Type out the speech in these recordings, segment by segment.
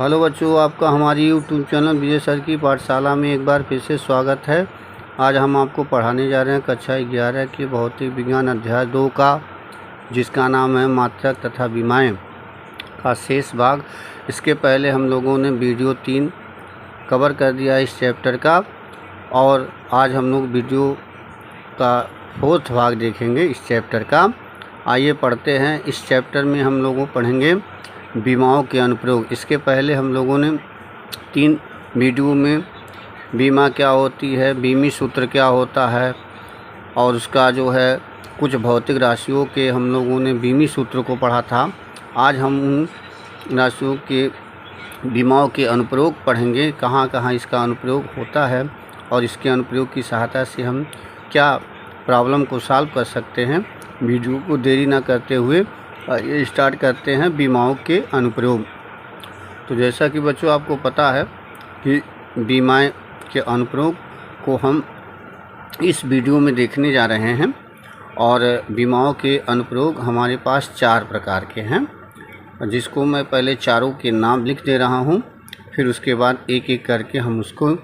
Hello बच्चों, आपका हमारी यूट्यूब चैनल विजय सर की पाठशाला में एक बार फिर से स्वागत है। आज हम आपको पढ़ाने जा रहे हैं कक्षा 11 के भौतिक विज्ञान अध्याय 2 का, जिसका नाम है मात्रक तथा विमाएं का शेष भाग। इसके पहले हम लोगों ने वीडियो 3 कवर कर दिया इस चैप्टर का, और आज हम लोग वीडियो का 4th भाग देखेंगे इस चैप्टर का। आइए पढ़ते हैं। इस चैप्टर में हम लोग पढ़ेंगे विमाओं के अनुप्रयोग। इसके पहले हम लोगों ने 3 वीडियो में विमा क्या होती है, विमी सूत्र क्या होता है, और उसका जो है कुछ भौतिक राशियों के हम लोगों ने विमी सूत्र को पढ़ा था। आज हम उन राशियों के विमाओं के अनुप्रयोग पढ़ेंगे, कहाँ कहाँ इसका अनुप्रयोग होता है और इसके अनुप्रयोग की सहायता से हम क्या प्रॉब्लम को सॉल्व कर सकते हैं। वीडियो को देरी ना करते हुए ये स्टार्ट करते हैं विमाओं के अनुप्रयोग। तो जैसा कि बच्चों आपको पता है कि विमाएं के अनुप्रयोग को हम इस वीडियो में देखने जा रहे हैं, और विमाओं के अनुप्रयोग हमारे पास 4 प्रकार के हैं, जिसको मैं पहले चारों के नाम लिख दे रहा हूं, फिर उसके बाद एक एक करके हम उसको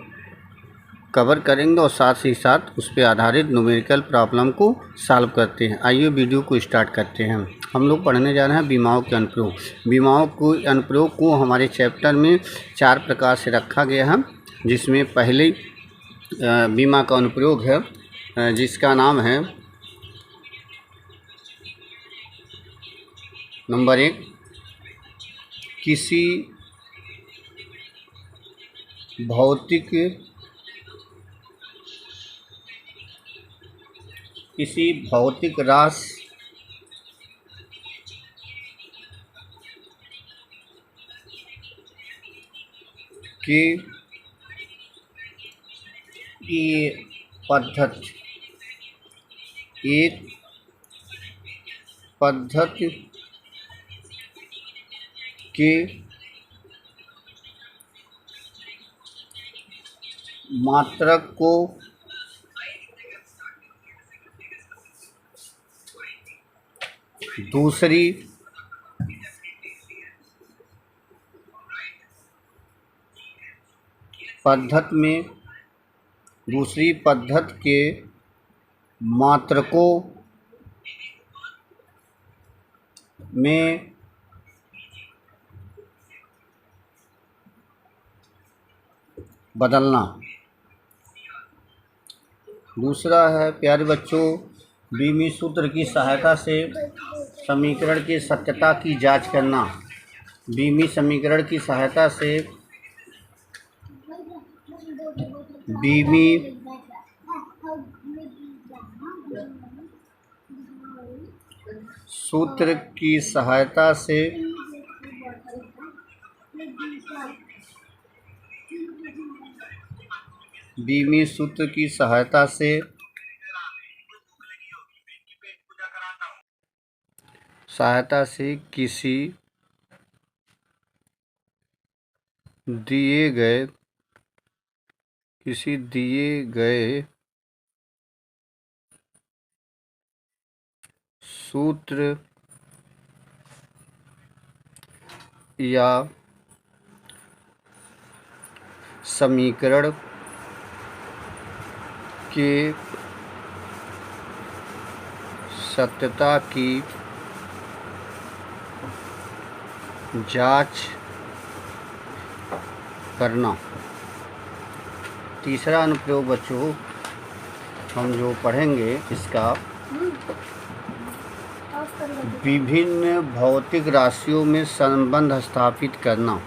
कवर करेंगे और साथ ही साथ उस पर आधारित न्यूमेरिकल प्रॉब्लम को सॉल्व करते हैं। आइए वीडियो को स्टार्ट करते हैं। हम लोग पढ़ने जा रहे हैं विमाओं के अनुप्रयोग। विमाओं को अनुप्रयोग को हमारे चैप्टर में 4 प्रकार से रखा गया है, जिसमें पहले विमा का अनुप्रयोग है जिसका नाम है नंबर 1, किसी भौतिक राशि की पद्धति के मात्रक को दूसरी पद्धति के मात्रकों में बदलना। दूसरा है प्यारे बच्चों, विमी सूत्र की सहायता से समीकरण की सत्यता की जांच करना। विमी समीकरण की सहायता से विमी सूत्र की सहायता से किसी दिए गए सूत्र या समीकरण के सत्यता की जांच करना। तीसरा अनुप्रयोग बच्चों हम जो पढ़ेंगे इसका विभिन्न भौतिक राशियों में संबंध स्थापित करना।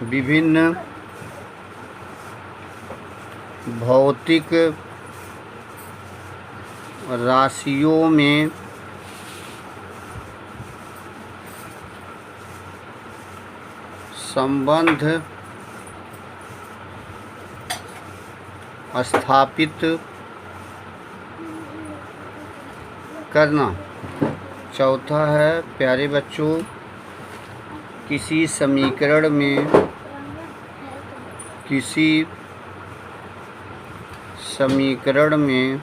विभिन्न भौतिक राशियों में संबंध स्थापित करना। चौथा है प्यारे बच्चों, किसी समीकरण में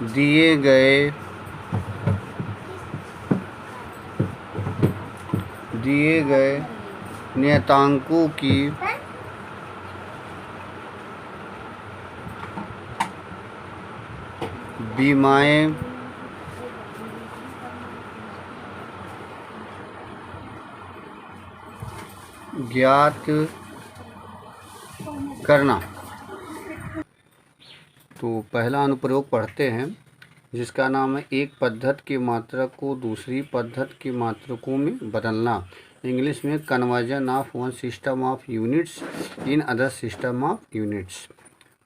दिए गए दिए गए नियतांकों की बीमाएं ज्ञात करना। तो पहला अनुप्रयोग पढ़ते हैं, जिसका नाम है एक पद्धति के मात्रक को दूसरी पद्धति के मात्रकों में बदलना। इंग्लिश में conversion of one system of units in other system of units.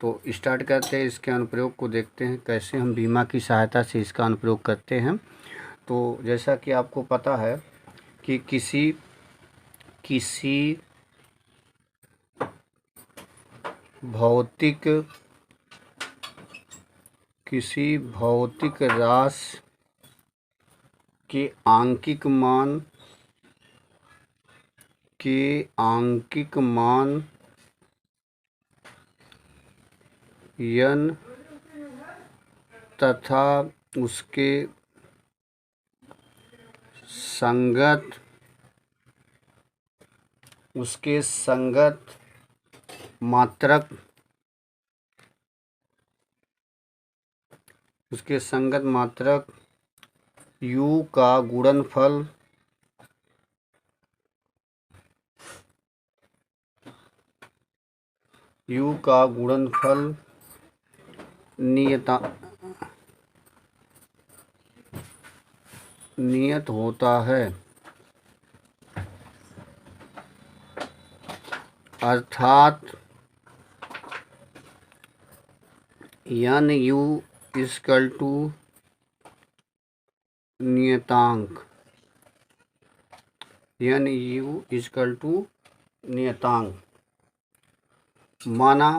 तो स्टार्ट करते हैं, इसके अनुप्रयोग को देखते हैं कैसे हम बीमा की सहायता से इसका अनुप्रयोग करते हैं। तो जैसा कि आपको पता है कि किसी भौतिक राशि के आंकिक मान n तथा उसके संगत मात्रक u का गुणनफल नियत होता है, अर्थात nu इक्वल टू नियतांक। माना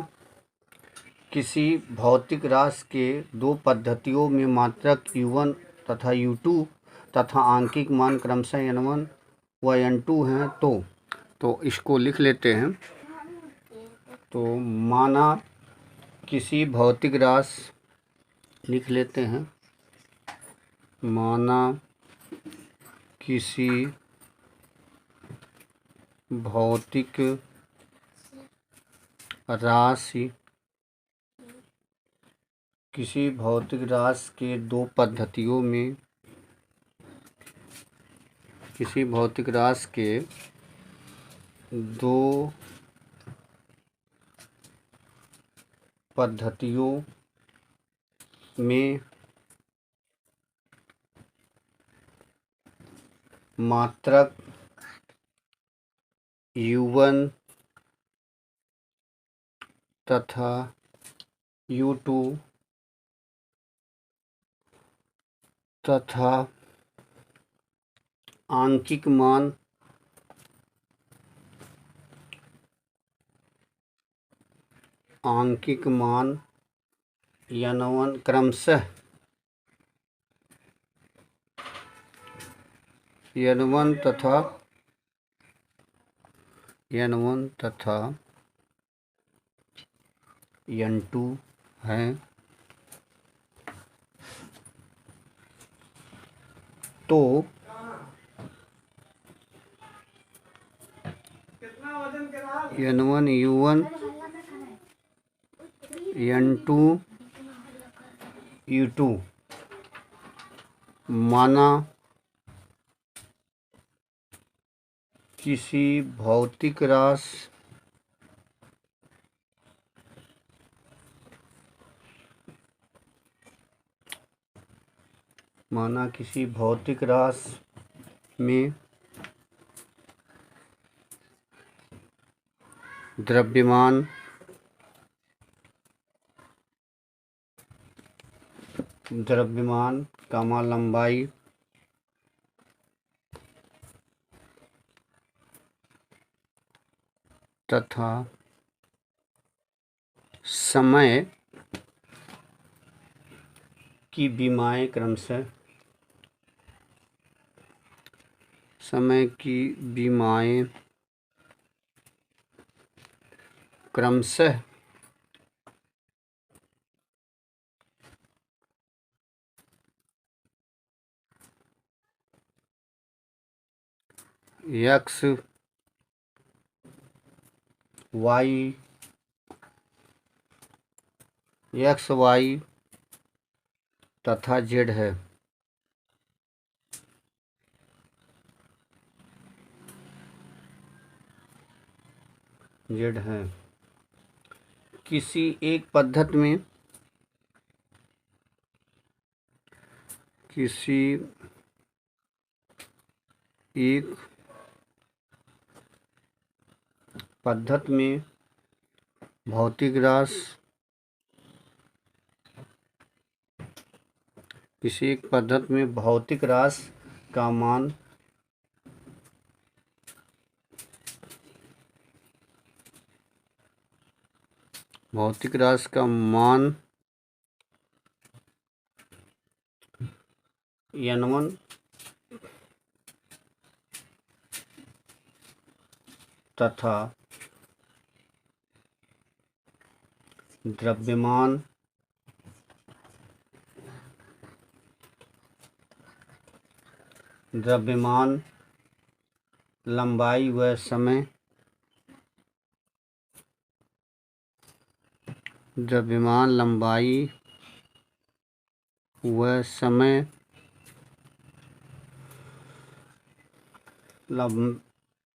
किसी भौतिक राशि के दो पद्धतियों में मात्रक u1 तथा u2 तथा आंकिक मान क्रमशः n1 व n2 हैं। तो इसको लिख लेते हैं। तो माना किसी भौतिक राशि लिख लेते हैं, माना किसी भौतिक राशि के दो पद्धतियों में मात्रक u1 तथा u2 तथा आंकिक मान n1 क्रमशः n1 तथा n2 हैं। तो n1 u1 n2 u2 माना किसी भौतिक राशि में द्रव्यमान लंबाई तथा समय की बीमाएं क्रमशः एक्स वाई तथा जेड है। जेड है। किसी एक पद्धति में किसी एक पद्धति में भौतिक राशि किसी एक पद्धति में भौतिक राशि का मान n1 तथा द्रव्यमान लंबाई व समय द्रव्यमान लंबाई व समय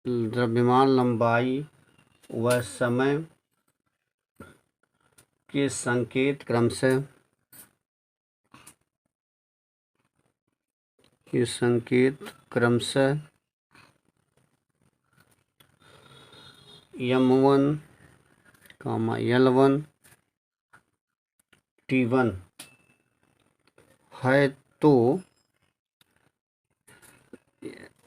द्रव्यमान लंबाई व समय के संकेत क्रमशः m1, L1, T1 है। तो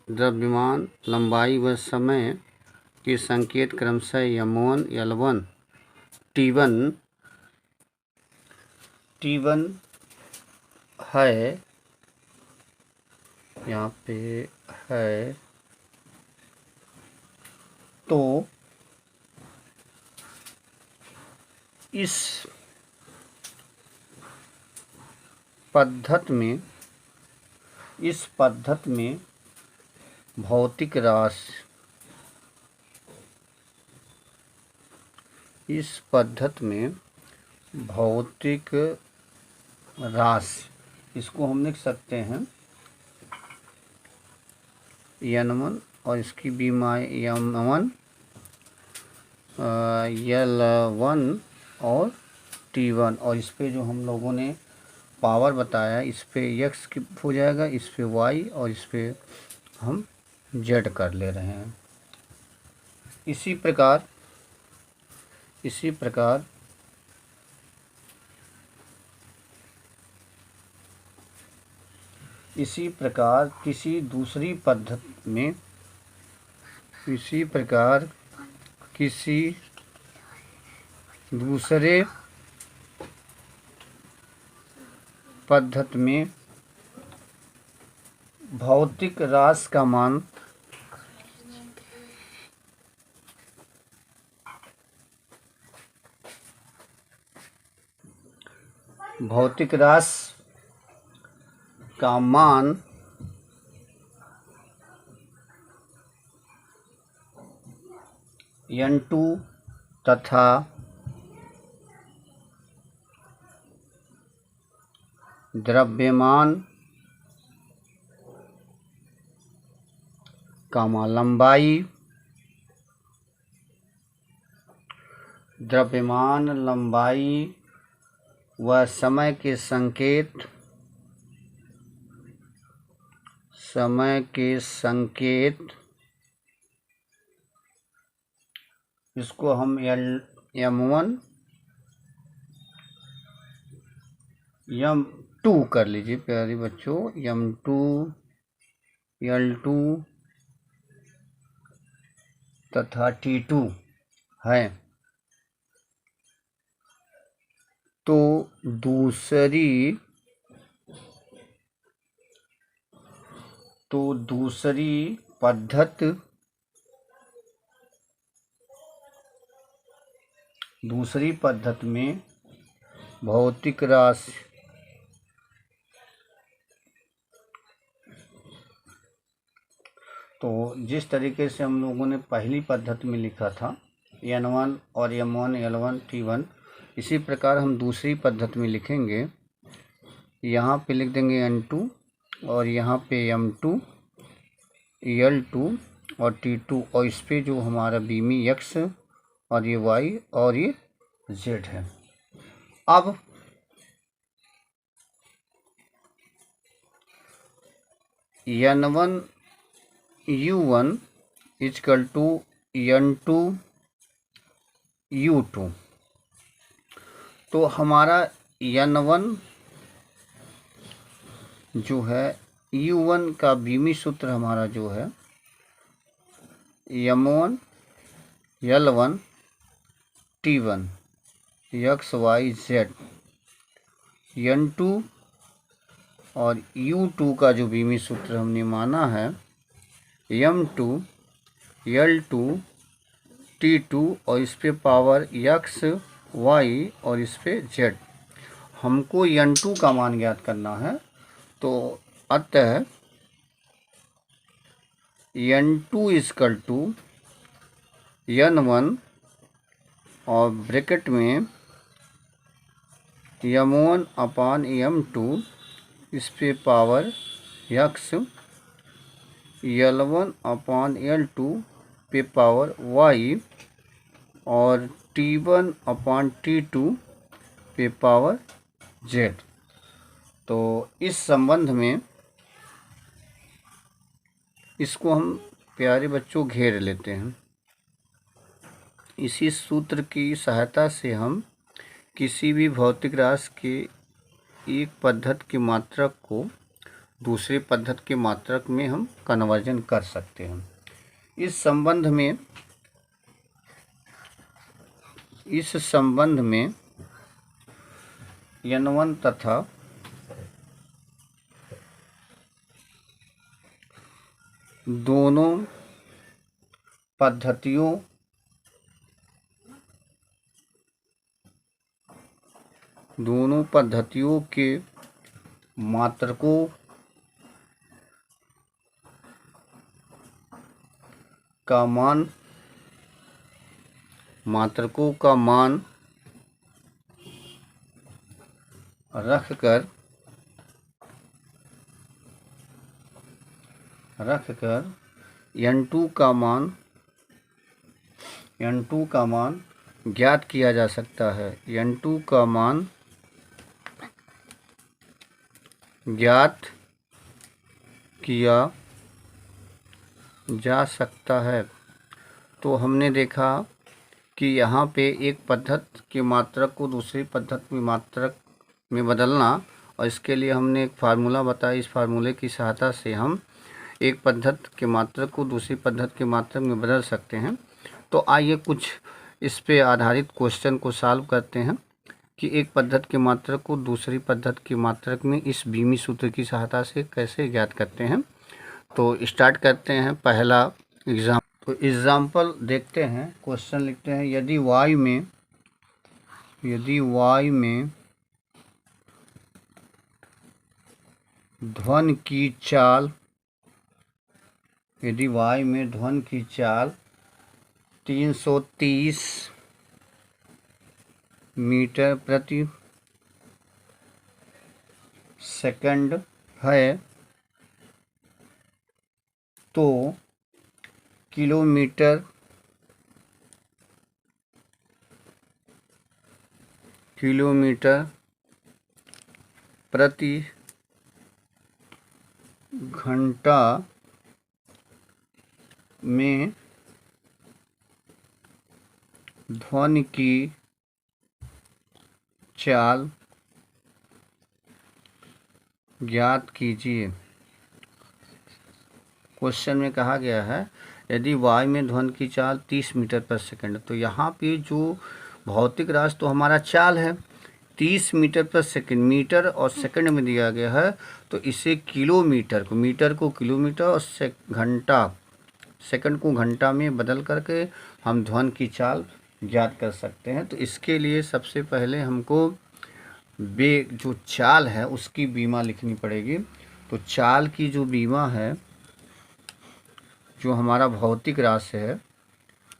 द्रव्यमान लंबाई व समय के संकेत क्रमशः m1, L1, T1 है। यहाँ पे है। तो इस पद्धति में भौतिक राशि इसको हम लिख सकते हैं n1 और इसकी m1, L1 और T1 और इस पे जो हम लोगों ने पावर बताया इस पे x हो जाएगा, इस पे y और इस पे हम z कर ले रहे हैं। इसी प्रकार किसी दूसरी पद्धति में भौतिक राशि का मान n2 तथा द्रव्यमान लंबाई व समय के संकेत इसको हम m1 m2 कर लीजिए प्यारे बच्चों, m2 L2 तथा T2 है। तो दूसरी पद्धति में भौतिक राशि तो जिस तरीके से हम लोगों ने पहली पद्धति में लिखा था N1 और M1 L1 T1, इसी प्रकार हम दूसरी पद्धति में लिखेंगे। यहाँ पे लिख देंगे N2 और यहाँ पे M2 L2 और T2, और इस पे जो हमारा बीमी X और ये Y और ये Z है। अब N1 U1 equal to N2 U2, तो हमारा N1 जो है U1 का बीमी सूत्र हमारा जो है M1 L1 T1 X Y Z, N2 और U2 का जो बीमी सूत्र हमने माना है M2 L2 T2, और इस पे पावर X Y और इस पे Z। हमको N2 का मान ज्ञात करना है, तो अतः N2 इक्वल टू N1 और ब्रैकेट में M1 अपान M2, इस पे पावर X L1 अपान L2 पे पावर Y और T1 अपान T2 पे पावर Z। तो इस संबंध में इसको हम प्यारे बच्चों घेर लेते हैं। इसी सूत्र की सहायता से हम किसी भी भौतिक राशि के एक पद्धति के मात्रक को दूसरे पद्धति के मात्रक में हम कन्वर्जन कर सकते हैं। इस संबंध में N1 तथा दोनों पद्धतियों के मात्रकों का मान रखकर N2 का मान ज्ञात किया जा सकता है। N2 का मान ज्ञात किया जा सकता है। तो हमने देखा कि यहाँ पे एक पद्धति के मात्रक को दूसरी पद्धति में मात्रक में बदलना, और इसके लिए हमने एक फार्मूला बताया। इस फार्मूले की सहायता से हम एक पद्धति के मात्रक को दूसरी पद्धति के मात्रक में बदल सकते हैं। तो आइए कुछ इस पे आधारित क्वेश्चन को सॉल्व करते हैं कि एक पद्धति के मात्रक को दूसरी पद्धति के मात्रक में इस बीमी सूत्र की सहायता से कैसे ज्ञात करते हैं। तो स्टार्ट करते हैं पहला एग्जाम्पल देखते हैं। क्वेश्चन लिखते हैं, यदि y में ध्वन की चाल 330 मीटर प्रति सेकंड है, तो किलोमीटर प्रति घंटा में ध्वनि की चाल ज्ञात कीजिए। क्वेश्चन में कहा गया है यदि y में ध्वनि की चाल 30 मीटर पर सेकंड, तो यहाँ पे जो भौतिक राशि तो हमारा चाल है 30 मीटर पर सेकंड, मीटर और सेकंड में दिया गया है, तो इसे मीटर को किलोमीटर और सेकंड को घंटा में बदल करके हम ध्वनि की चाल ज्ञात कर सकते हैं। तो इसके लिए सबसे पहले हमको जो चाल है उसकी बीमा लिखनी पड़ेगी। तो चाल की जो बीमा है, जो हमारा भौतिक राशि है,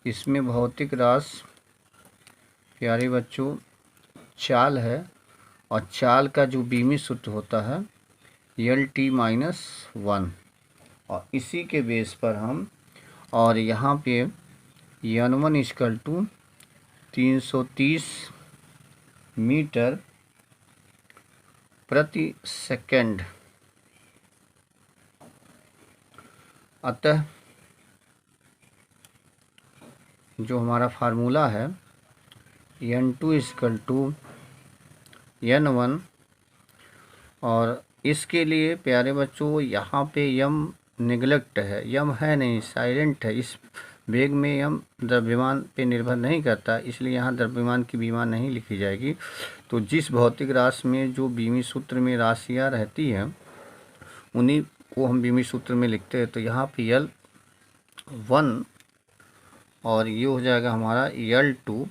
इसमें भौतिक राशि प्यारे बच्चों चाल है, और चाल का जो बीमी सूत्र होता है Lt-1, और इसी के बेस पर हम, और यहाँ पे N1 इक्वल टू 330 मीटर प्रति सेकंड। अतः जो हमारा फार्मूला है N2 इक्वल टू N1, और इसके लिए प्यारे बच्चों यहाँ पे यम निगलेक्ट है, यम है नहीं, साइलेंट है। इस वेग में यम द्रव्यमान पे निर्भर नहीं करता, इसलिए यहाँ द्रव्यमान की बीमा नहीं लिखी जाएगी। तो जिस भौतिक राशि में जो बीमी सूत्र में राशियाँ रहती हैं उन्हीं को हम बीमी सूत्र में लिखते हैं। तो यहाँ पे L1 और ये हो जाएगा हमारा L2,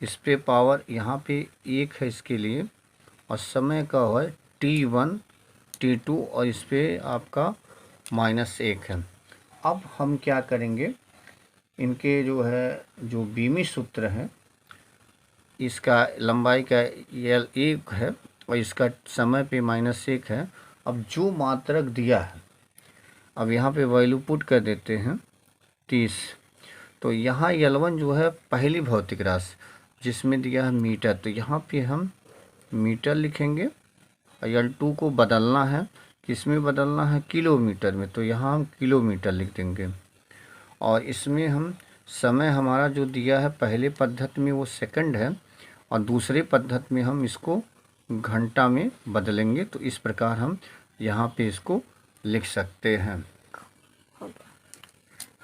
इस पे पावर यहाँ पे 1 है इसके लिए, और समय का है T1 T2, और इस पे आपका -1 है। अब हम क्या करेंगे, इनके जो है जो बीमी सूत्र है, इसका लंबाई का L1 है और इसका समय पे -1 है। अब जो मात्रक दिया है, अब यहाँ पे वैल्यू पुट कर देते हैं 30। तो यहाँ L1 जो है पहली भौतिक राशि जिसमें दिया है मीटर, तो यहाँ पे हम मीटर लिखेंगे। और L2 को बदलना है, किसमें बदलना है, किलोमीटर में, तो यहाँ हम किलोमीटर लिख देंगे। और इसमें हम समय हमारा जो दिया है पहले पद्धति में वो सेकंड है, और दूसरे पद्धति में हम इसको घंटा में बदलेंगे। तो इस प्रकार हम यहाँ पे इसको लिख सकते हैं।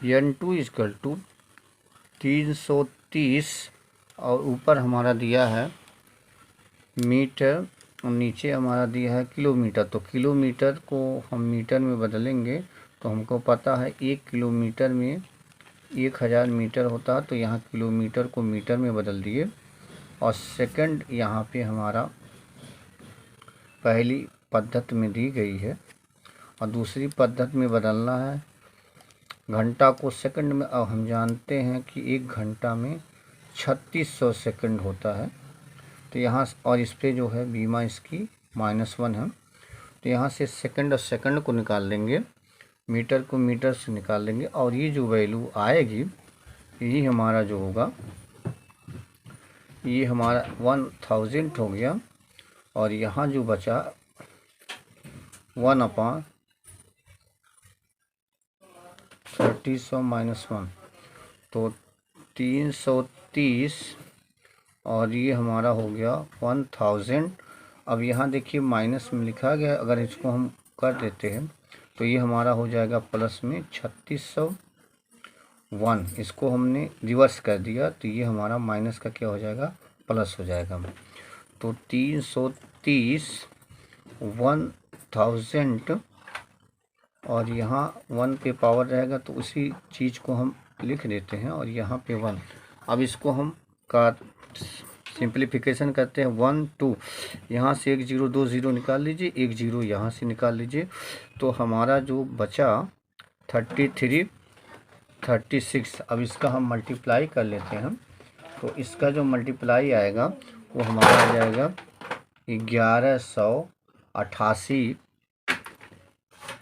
N2 इक्वल टू 330, और ऊपर हमारा दिया है मीटर और नीचे हमारा दिया है किलोमीटर। तो किलोमीटर को हम मीटर में बदलेंगे, तो हमको पता है 1 किलोमीटर में 1000 मीटर होता है। तो यहाँ किलोमीटर को मीटर में बदल दिए, और सेकंड यहाँ पे हमारा पहली पद्धति में दी गई है, और दूसरी पद्धति में बदलना है घंटा को सेकंड में। अब हम जानते हैं कि 1 घंटा में 3600 सेकंड होता है। तो यहाँ, और इस पे जो है बीमा इसकी -1 है, तो यहाँ से सेकंड और सेकंड को निकाल लेंगे, मीटर को मीटर से निकाल लेंगे, और ये जो वैल्यू आएगी ये हमारा जो होगा ये हमारा 1000 हो गया। और यहाँ जो बचा 1/30 -1, तो 330, और ये हमारा हो गया 1000। अब यहाँ देखिए माइनस में लिखा गया, अगर इसको हम कर देते हैं तो ये हमारा हो जाएगा प्लस में 3601। इसको हमने रिवर्स कर दिया, तो ये हमारा माइनस का क्या हो जाएगा, प्लस हो जाएगा। तो 330 1000, और यहाँ 1 पे पावर रहेगा, तो उसी चीज़ को हम लिख देते हैं, और यहाँ पे 1। अब इसको हम का सिंप्लीफिकेशन करते हैं, 1 2, यहाँ से 1 0 2 0 निकाल लीजिए, 1 0 यहाँ से निकाल लीजिए। तो हमारा जो बचा 33 36। अब इसका हम मल्टीप्लाई कर लेते हैं, तो इसका जो मल्टीप्लाई आएगा वो हमारा आ जाएगा 1188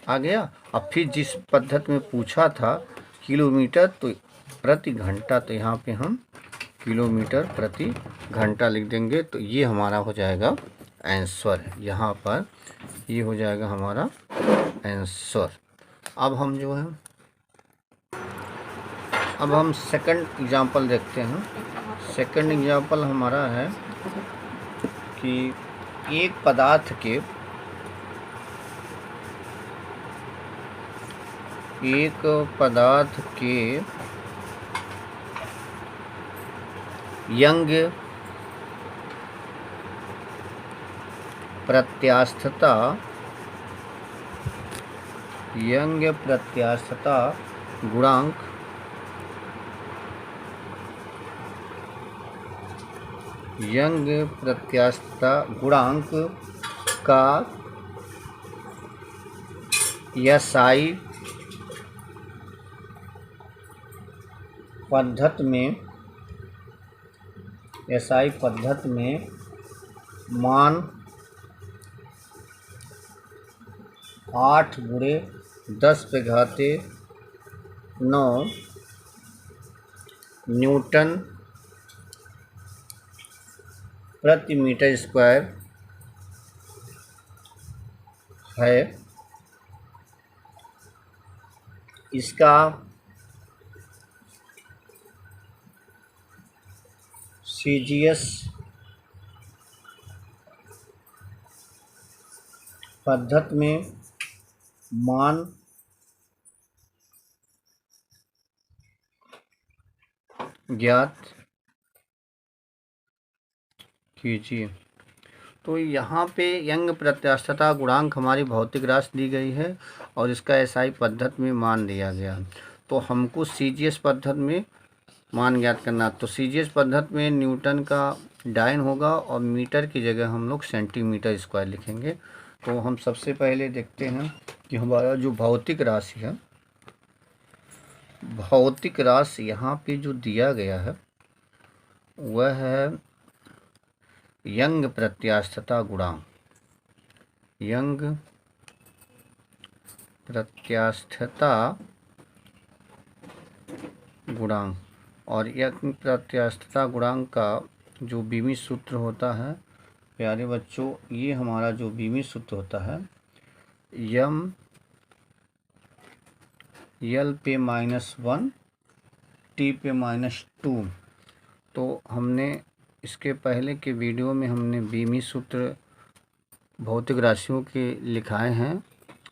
आ गया। अब फिर जिस पद्धति में पूछा था किलोमीटर तो प्रति घंटा, तो यहाँ पे हम किलोमीटर प्रति घंटा लिख देंगे। तो ये हमारा हो जाएगा आंसर, यहाँ पर ये हो जाएगा हमारा आंसर। अब हम जो है, अब हम सेकंड एग्जांपल देखते हैं। सेकंड एग्जांपल हमारा है कि एक पदार्थ के यंग प्रत्यास्थता गुणांक का SI पद्धति में एसआई पद्धति में मान 8 गुणे 10⁻9 न्यूटन प्रति मीटर स्क्वायर है। इसका सीजीएस पद्धति में मान ज्ञात कीजिए। तो यहाँ पे यंग प्रत्यास्थता गुणांक हमारी भौतिक राशि दी गई है और इसका एसआई पद्धति में मान दिया गया। तो हमको सीजीएस पद्धति में मान ज्ञात करना। तो सीजीएस पद्धति में न्यूटन का डायन होगा और मीटर की जगह हम लोग सेंटीमीटर स्क्वायर लिखेंगे। तो हम सबसे पहले देखते हैं कि हमारा जो भौतिक राशि है, भौतिक राशि यहाँ पे जो दिया गया है वह है यंग प्रत्यास्थता गुणांक। यंग प्रत्यास्थता गुणांक और यंग प्रत्यास्थता गुणांक का जो बीमी सूत्र होता है प्यारे बच्चों, ये हमारा जो बीमी सूत्र होता है यम यल पे -1 टी पे -2। तो हमने इसके पहले के वीडियो में हमने बीमी सूत्र भौतिक राशियों के लिखाए हैं।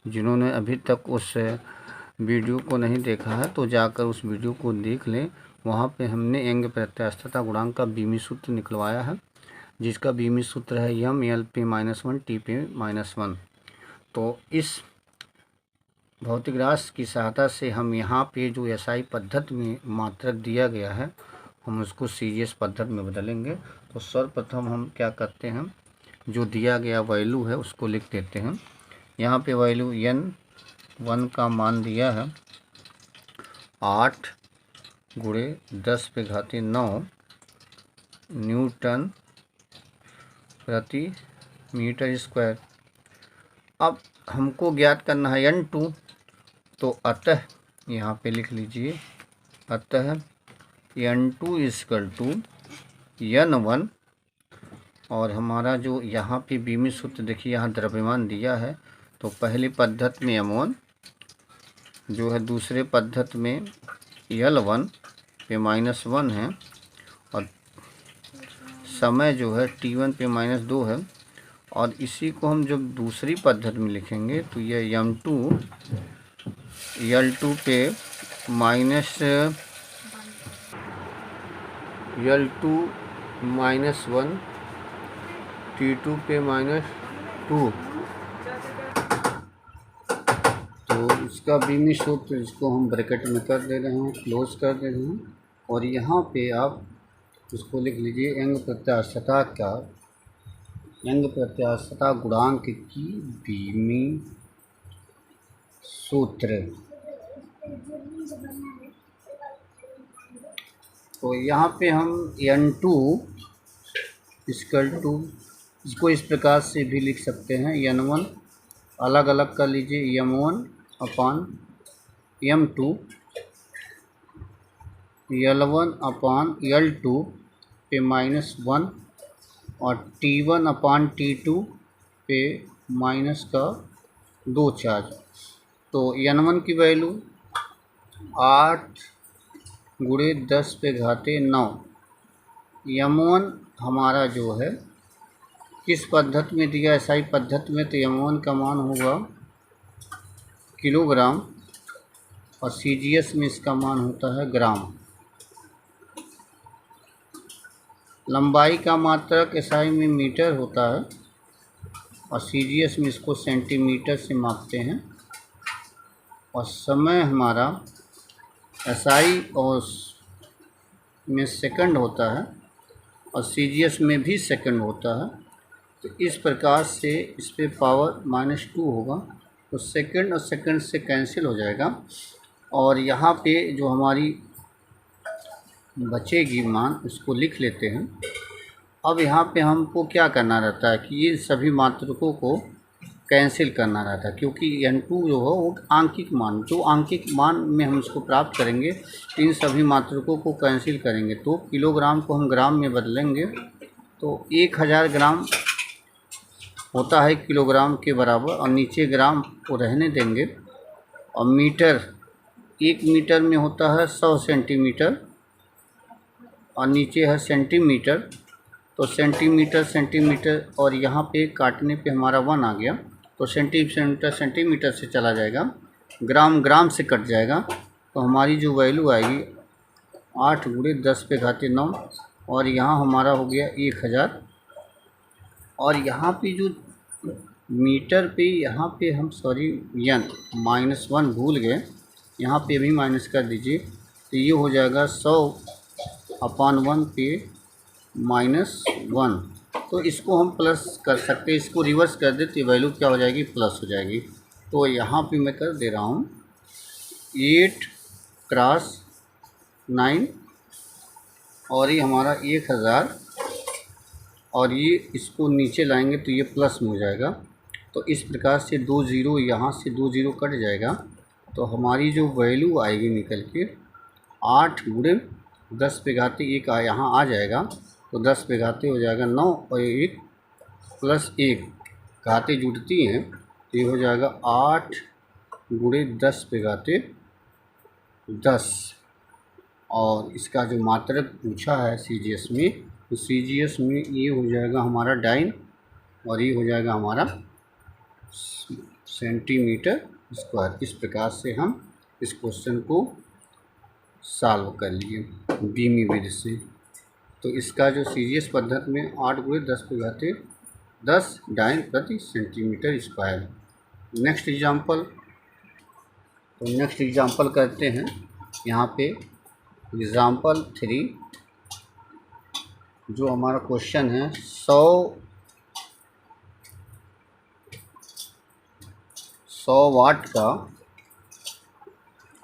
जिन्होंने अभी तक उस वीडियो को नहीं देखा है तो जाकर उस वीडियो को देख लें। वहाँ पे हमने यंग प्रत्यास्थता गुणांक का बीमी सूत्र निकलवाया है, जिसका बीमी सूत्र है यम यल पे -1 टी पे -1। तो इस भौतिक राशि की सहायता से हम यहाँ पे जो एसआई पद्धति में मात्रक दिया गया है हम उसको सीजीएस पद्धति में बदलेंगे। तो सर्वप्रथम हम क्या करते हैं, जो दिया गया वैल्यू है उसको लिख देते हैं। यहाँ पे वैल्यू n1 का मान दिया है 8 गुणे 10⁻9 न्यूटन प्रति मीटर स्क्वायर। अब हमको ज्ञात करना है n2। तो अतः यहाँ पे लिख लीजिए, अतः n2 = n1। और हमारा जो यहाँ पे बीमी सूत्र देखिए, यहाँ द्रव्यमान दिया है। तो पहली पद्धति में m1 जो है, दूसरे पद्धति में l1 पे -1 है और समय जो है t1 पे -2 है। और इसी को हम जब दूसरी पद्धति में लिखेंगे तो यह m2 l2 पे -1 t2 पे -2। तो इसका बीमी सूत्र इसको हम ब्रैकेट में कर दे रहे हैं, क्लोज कर दे रहे हैं। और यहाँ पे आप इसको लिख लीजिए यंग प्रत्यास्थता गुणांक की बीमी सूत्र। तो यहाँ पे हम n2 इसको इस प्रकार से भी लिख सकते हैं, n1 अलग अलग कर लीजिए, m1/m2 l1/l2 पे -1 और t1/t2 पे -2 चार्ज। तो n1 की वैल्यू 8 गुणे 10⁻9। m1 हमारा जो है किस पद्धति में दिया, एसआई पद्धति में, तो m1 का मान होगा किलोग्राम और सीजीएस में इसका मान होता है ग्राम। लंबाई का मात्रक एसआई में मीटर होता है और सीजीएस में इसको सेंटीमीटर से मापते हैं। और समय हमारा एसआई और में सेकंड होता है और सीजीएस में भी सेकंड होता है। तो इस प्रकार से इस पे पावर -2 होगा, तो सेकंड और सेकंड से कैंसिल हो जाएगा। और यहाँ पे जो हमारी बचेगी मान, उसको लिख लेते हैं। अब यहाँ पे हमको क्या करना रहता है कि ये सभी मात्रकों को कैंसिल करना रहता है, क्योंकि n2 जो है वो आंकिक मान, जो आंकिक मान में हम इसको प्राप्त करेंगे इन सभी मात्रकों को कैंसिल करेंगे तो किलोग्राम को हम ग्राम में बदलेंगे तो 1000 ग्राम होता है किलोग्राम के बराबर, और नीचे ग्राम को रहने देंगे। और मीटर, 1 मीटर में होता है 100 सेंटीमीटर, और नीचे है सेंटीमीटर, तो सेंटीमीटर सेंटीमीटर, और यहाँ पे काटने पे हमारा 1 आ गया, तो सेंटीमीटर सेंटीमीटर से चला जाएगा, ग्राम ग्राम से कट जाएगा, तो हमारी जो वैल्यू आएगी 8 गुणे 10 पे घाते 9, और यहाँ हमारा हो गया 1000। और यहाँ पे जो मीटर पे, यहाँ पे हम -1 भूल गए, यहाँ पे भी माइनस कर दीजिए, तो ये हो जाएगा 100/1 पे -1। तो इसको हम प्लस कर सकते हैं, इसको रिवर्स कर दे तो वैल्यू क्या हो जाएगी, प्लस हो जाएगी। तो यहाँ पे मैं कर दे रहा हूँ 8×9, और ये हमारा 1000, और ये इसको नीचे लाएंगे तो ये प्लस में हो जाएगा। तो इस प्रकार से 2 ज़ीरो, यहाँ से 2 ज़ीरो कट जाएगा, तो हमारी जो वैल्यू आएगी निकल के 8 गुणे 10 पे घाते 1 यहाँ आ जाएगा, तो 10 पे घाते हो जाएगा 9, और 1 + 1 घाते जुड़ती हैं, तो ये हो जाएगा 8 गुणे 10 पे घाते 10। और इसका जो मात्रक पूछा है सीजीएस में, तो सीजीएस में ये हो जाएगा हमारा डाइन, और ये हो जाएगा हमारा सेंटीमीटर स्क्वायर। इस प्रकार से हम इस क्वेश्चन को सॉल्व कर लिए बीमी विधि से। तो इसका जो सीजीएस पद्धति में 8 गुणे 10 पे घाते 10 डाइन प्रति सेंटीमीटर स्क्वायर। नेक्स्ट एग्जांपल, तो नेक्स्ट एग्जांपल करते हैं। यहाँ पे एग्जांपल 3 जो हमारा क्वेश्चन है 100 वाट का,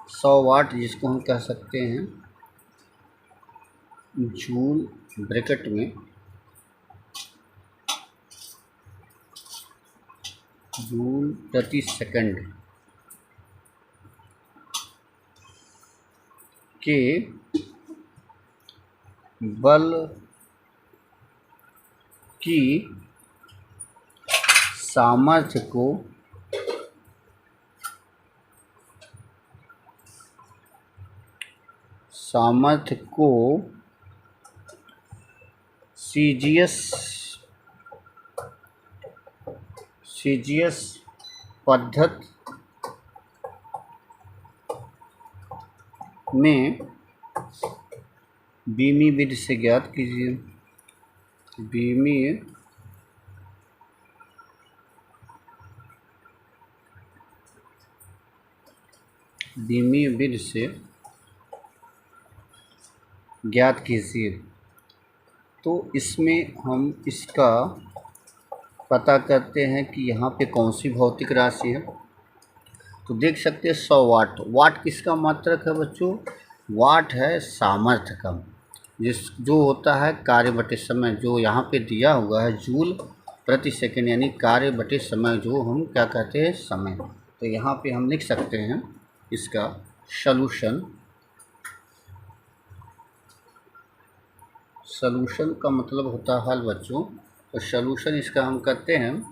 100 वाट जिसको हम कह सकते हैं जूल ब्रैकेट में, जूल प्रति सेकंड के बल की सामर्थ्य को सीजीएस पद्धति में बीमी विधि से ज्ञात कीजिए। बीमी विधि से ज्ञात कीजिए। तो इसमें हम इसका पता करते हैं कि यहाँ पे कौन सी भौतिक राशि है। तो देख सकते हैं 100 वाट, वाट किसका मात्रक है बच्चों, वाट है सामर्थ्य का, जो होता है कार्य बटे समय, जो यहाँ पे दिया हुआ है जूल प्रति सेकंड, यानी कार्य बटे समय, जो हम क्या कहते हैं समय। तो यहाँ पे हम लिख सकते हैं इसका सॉल्यूशन का मतलब होता है हल बच्चों। तो सॉल्यूशन इसका हम करते हैं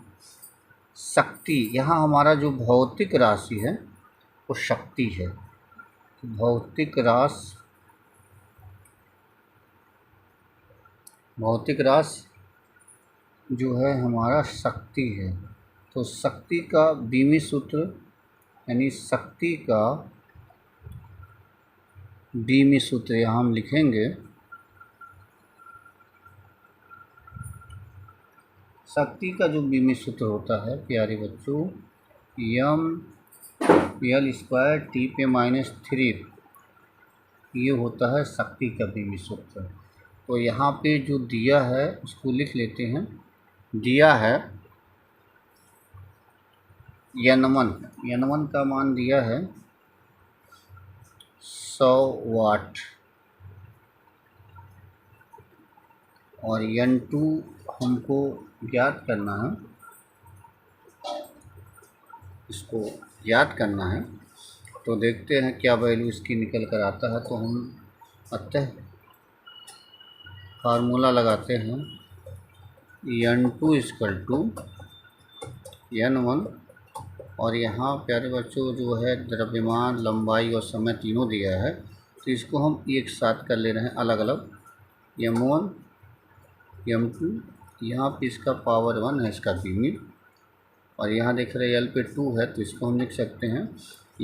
शक्ति, यहाँ हमारा जो भौतिक राशि है वो शक्ति है, भौतिक राशि जो है हमारा शक्ति है। तो शक्ति का बीमी सूत्र, यानी शक्ति का बीमी सूत्र यहाँ हम लिखेंगे। शक्ति का जो बीमी सूत्र होता है प्यारे बच्चों, mL² T पे -3, ये होता है शक्ति का बीमी सूत्र। तो यहाँ पे जो दिया है उसको लिख लेते हैं। दिया है N1 का मान दिया है 100 वाट, और n2 हमको ज्ञात करना है, इसको ज्ञात करना है। तो देखते हैं क्या वैल्यू इसकी निकल कर आता है। तो हम अतः फार्मूला लगाते हैं n2 इक्वल टू n1, और यहाँ प्यारे बच्चों जो है द्रव्यमान, लंबाई और समय तीनों दिया है, तो इसको हम एक साथ कर ले रहे हैं अलग अलग। m1 m2, यहाँ पे इसका पावर 1 है इसका बीमित, और यहाँ देख रहे L पे 2 है, तो इसको हम लिख सकते हैं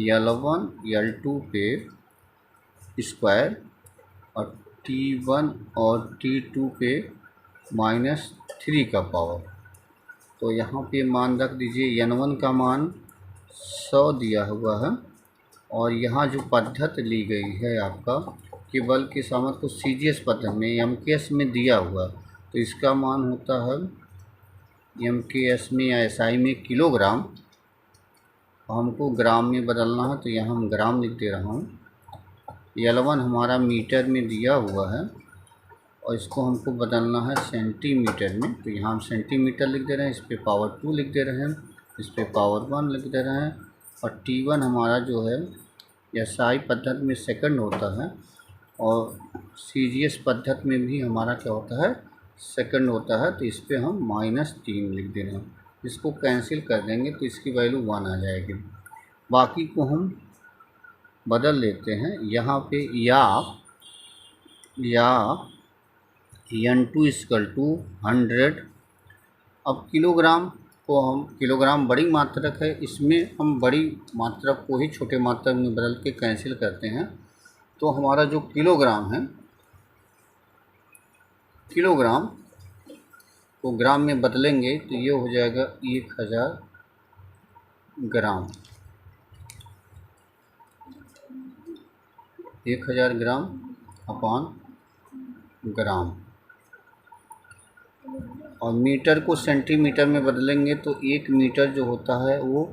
L1 L2 पे स्क्वायर, और T1 और T2 पे -3 का पावर। तो यहाँ पे मान रख दीजिए, n1 का मान 100 दिया हुआ है, और यहाँ जो पद्धति ली गई है आपका कि बल की सामर्थ्य को CGS पद्धति में MKS में दिया हुआ, तो इसका मान होता है MKS में या SI में किलोग्राम, हमको ग्राम में बदलना है, तो यहाँ हम ग्राम लिख दे रहा हूँ। L1 हमारा मीटर में दिया हुआ है, और इसको हमको बदलना है सेंटीमीटर में, तो यहाँ हम सेंटीमीटर लिख दे रहे हैं, इस पर पावर 2 लिख दे रहे हैं, इस पर पावर 1 लिख दे रहे हैं। और T1 हमारा जो है SI पद्धति में सेकंड होता है, और CGS पद्धति में भी हमारा क्या होता है, सेकंड होता है, तो इस पर हम -3 लिख दे रहे हैं। इसको कैंसिल कर देंगे तो इसकी वैल्यू 1 आ जाएगी। बाकी को हम बदल लेते हैं, यहाँ पे या n2 इक्वल टू 100। अब किलोग्राम को हम, किलोग्राम बड़ी मात्रक है, इसमें हम बड़ी मात्रक को ही छोटे मात्रक में बदल के कैंसिल करते हैं। तो हमारा जो किलोग्राम है, किलोग्राम को ग्राम में बदलेंगे तो ये हो जाएगा 1000 ग्राम, 1000 ग्राम अपॉन ग्राम। और मीटर को सेंटीमीटर में बदलेंगे तो 1 मीटर जो होता है वो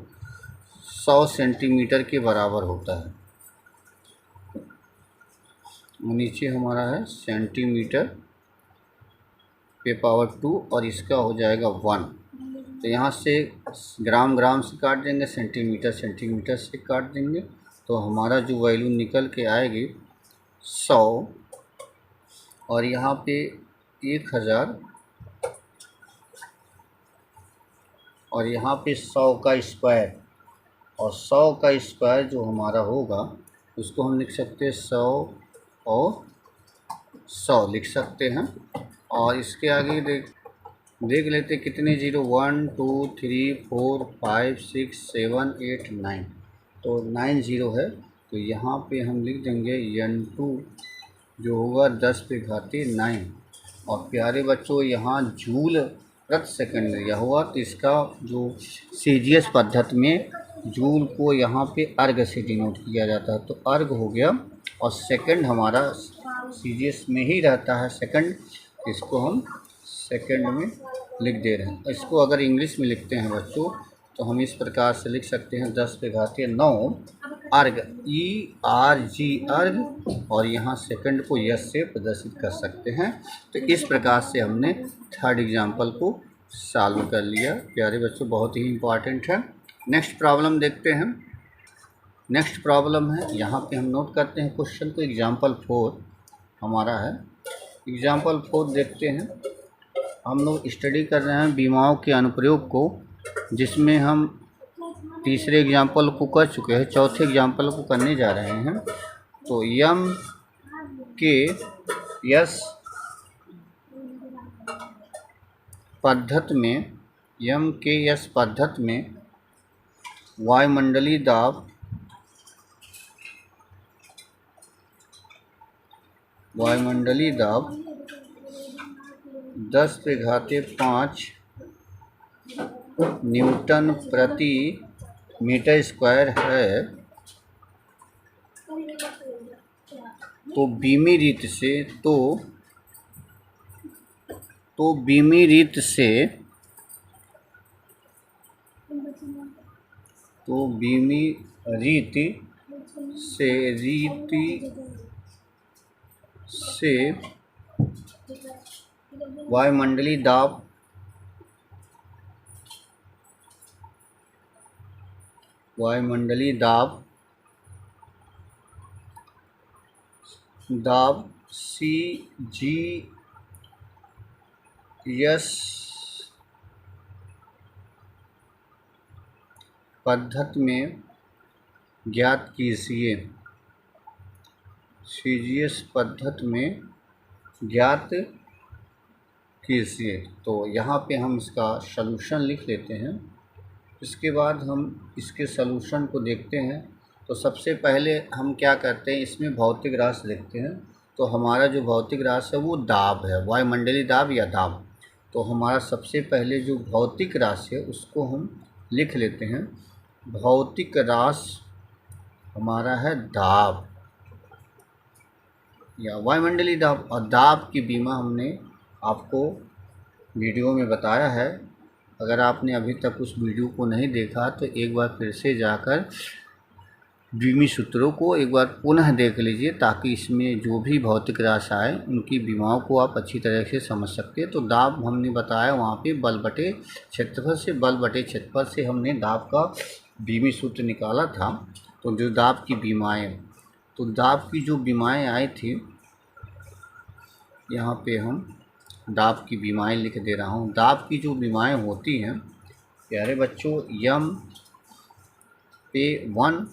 100 सेंटीमीटर के बराबर होता है। नीचे हमारा है सेंटीमीटर पे पावर 2, और इसका हो जाएगा 1। तो यहाँ से ग्राम ग्राम से काट देंगे, सेंटीमीटर सेंटीमीटर से काट देंगे, तो हमारा जो वैल्यू निकल के आएगी 100, और यहाँ पे 1000, और यहाँ पे 100 का स्क्वायर, और 100 का स्क्वायर जो हमारा होगा उसको हम लिख सकते हैं 100 और 100 लिख सकते हैं। और इसके आगे देख लेते कितने जीरो, 1 2 3 4 5 6 7 8 9, तो 9 जीरो है। तो यहाँ पे हम लिख देंगे n2 जो होगा 10⁻9। और प्यारे बच्चों यहाँ जूल प्रति सेकंड लिया हुआ, तो इसका जो CGS पद्धति में जूल को यहाँ पे अर्ग से डिनोट किया जाता है, तो अर्ग हो गया, और सेकंड हमारा CGS में ही रहता है सेकंड, इसको हम सेकंड में लिख दे रहे हैं। इसको अगर इंग्लिश में लिखते हैं बच्चों तो हम इस प्रकार से लिख सकते हैं 10⁻9 अर्ग, ERG अर्ग, और यहाँ सेकंड को यस से प्रदर्शित कर सकते हैं। तो इस प्रकार से हमने थर्ड एग्जाम्पल को सॉल्व कर लिया। प्यारे बच्चों बहुत ही इम्पॉर्टेंट है। नेक्स्ट प्रॉब्लम देखते हैं। नेक्स्ट प्रॉब्लम है, यहाँ पे हम नोट करते हैं क्वेश्चन को। एग्जाम्पल 4 हमारा है। एग्जाम्पल 4 देखते हैं। हम लोग स्टडी कर रहे हैं बीमाओं के अनुप्रयोग को, जिसमें हम तीसरे एग्जाम्पल को कर चुके हैं, चौथे एग्जाम्पल को करने जा रहे हैं। तो MKS पद्धति में, MKS पद्धति में वायुमंडलीय दाब 10⁵ न्यूटन प्रति मीटर स्क्वायर है। तो बीमी रीत से वायुमंडलीय दाब CGS पद्धति में ज्ञात कीजिए। CGS पद्धति में ज्ञात कीजिए। तो यहाँ पे हम इसका सलूशन लिख लेते हैं। इसके बाद हम इसके सलूशन को देखते हैं। तो सबसे पहले हम क्या करते हैं, इसमें भौतिक राशि लिखते हैं। तो हमारा जो भौतिक राशि है वो दाब है, वायुमंडलीय दाब या दाब। तो हमारा सबसे पहले जो भौतिक राशि है उसको हम लिख लेते हैं। भौतिक राशि हमारा है दाब या वायुमंडलीय दाब। और दाब की बीमा हमने आपको वीडियो में बताया है। अगर आपने अभी तक उस वीडियो को नहीं देखा तो एक बार फिर से जाकर बीमी सूत्रों को एक बार पुनः देख लीजिए, ताकि इसमें जो भी भौतिक राशि आए उनकी बीमाओं को आप अच्छी तरह से समझ सकते हैं। तो दाब हमने बताया वहाँ पे बल बटे क्षेत्रफल से, बल बटे क्षेत्रफल से हमने दाब का बीमी सूत्र निकाला था। तो जो दाब की बीमाएँ, तो दाब की जो बीमाएँ आई थी, यहाँ पे हम दाब की बीमाएँ लिख दे रहा हूँ। दाब की जो बीमाएँ होती हैं प्यारे बच्चों, यम पे 1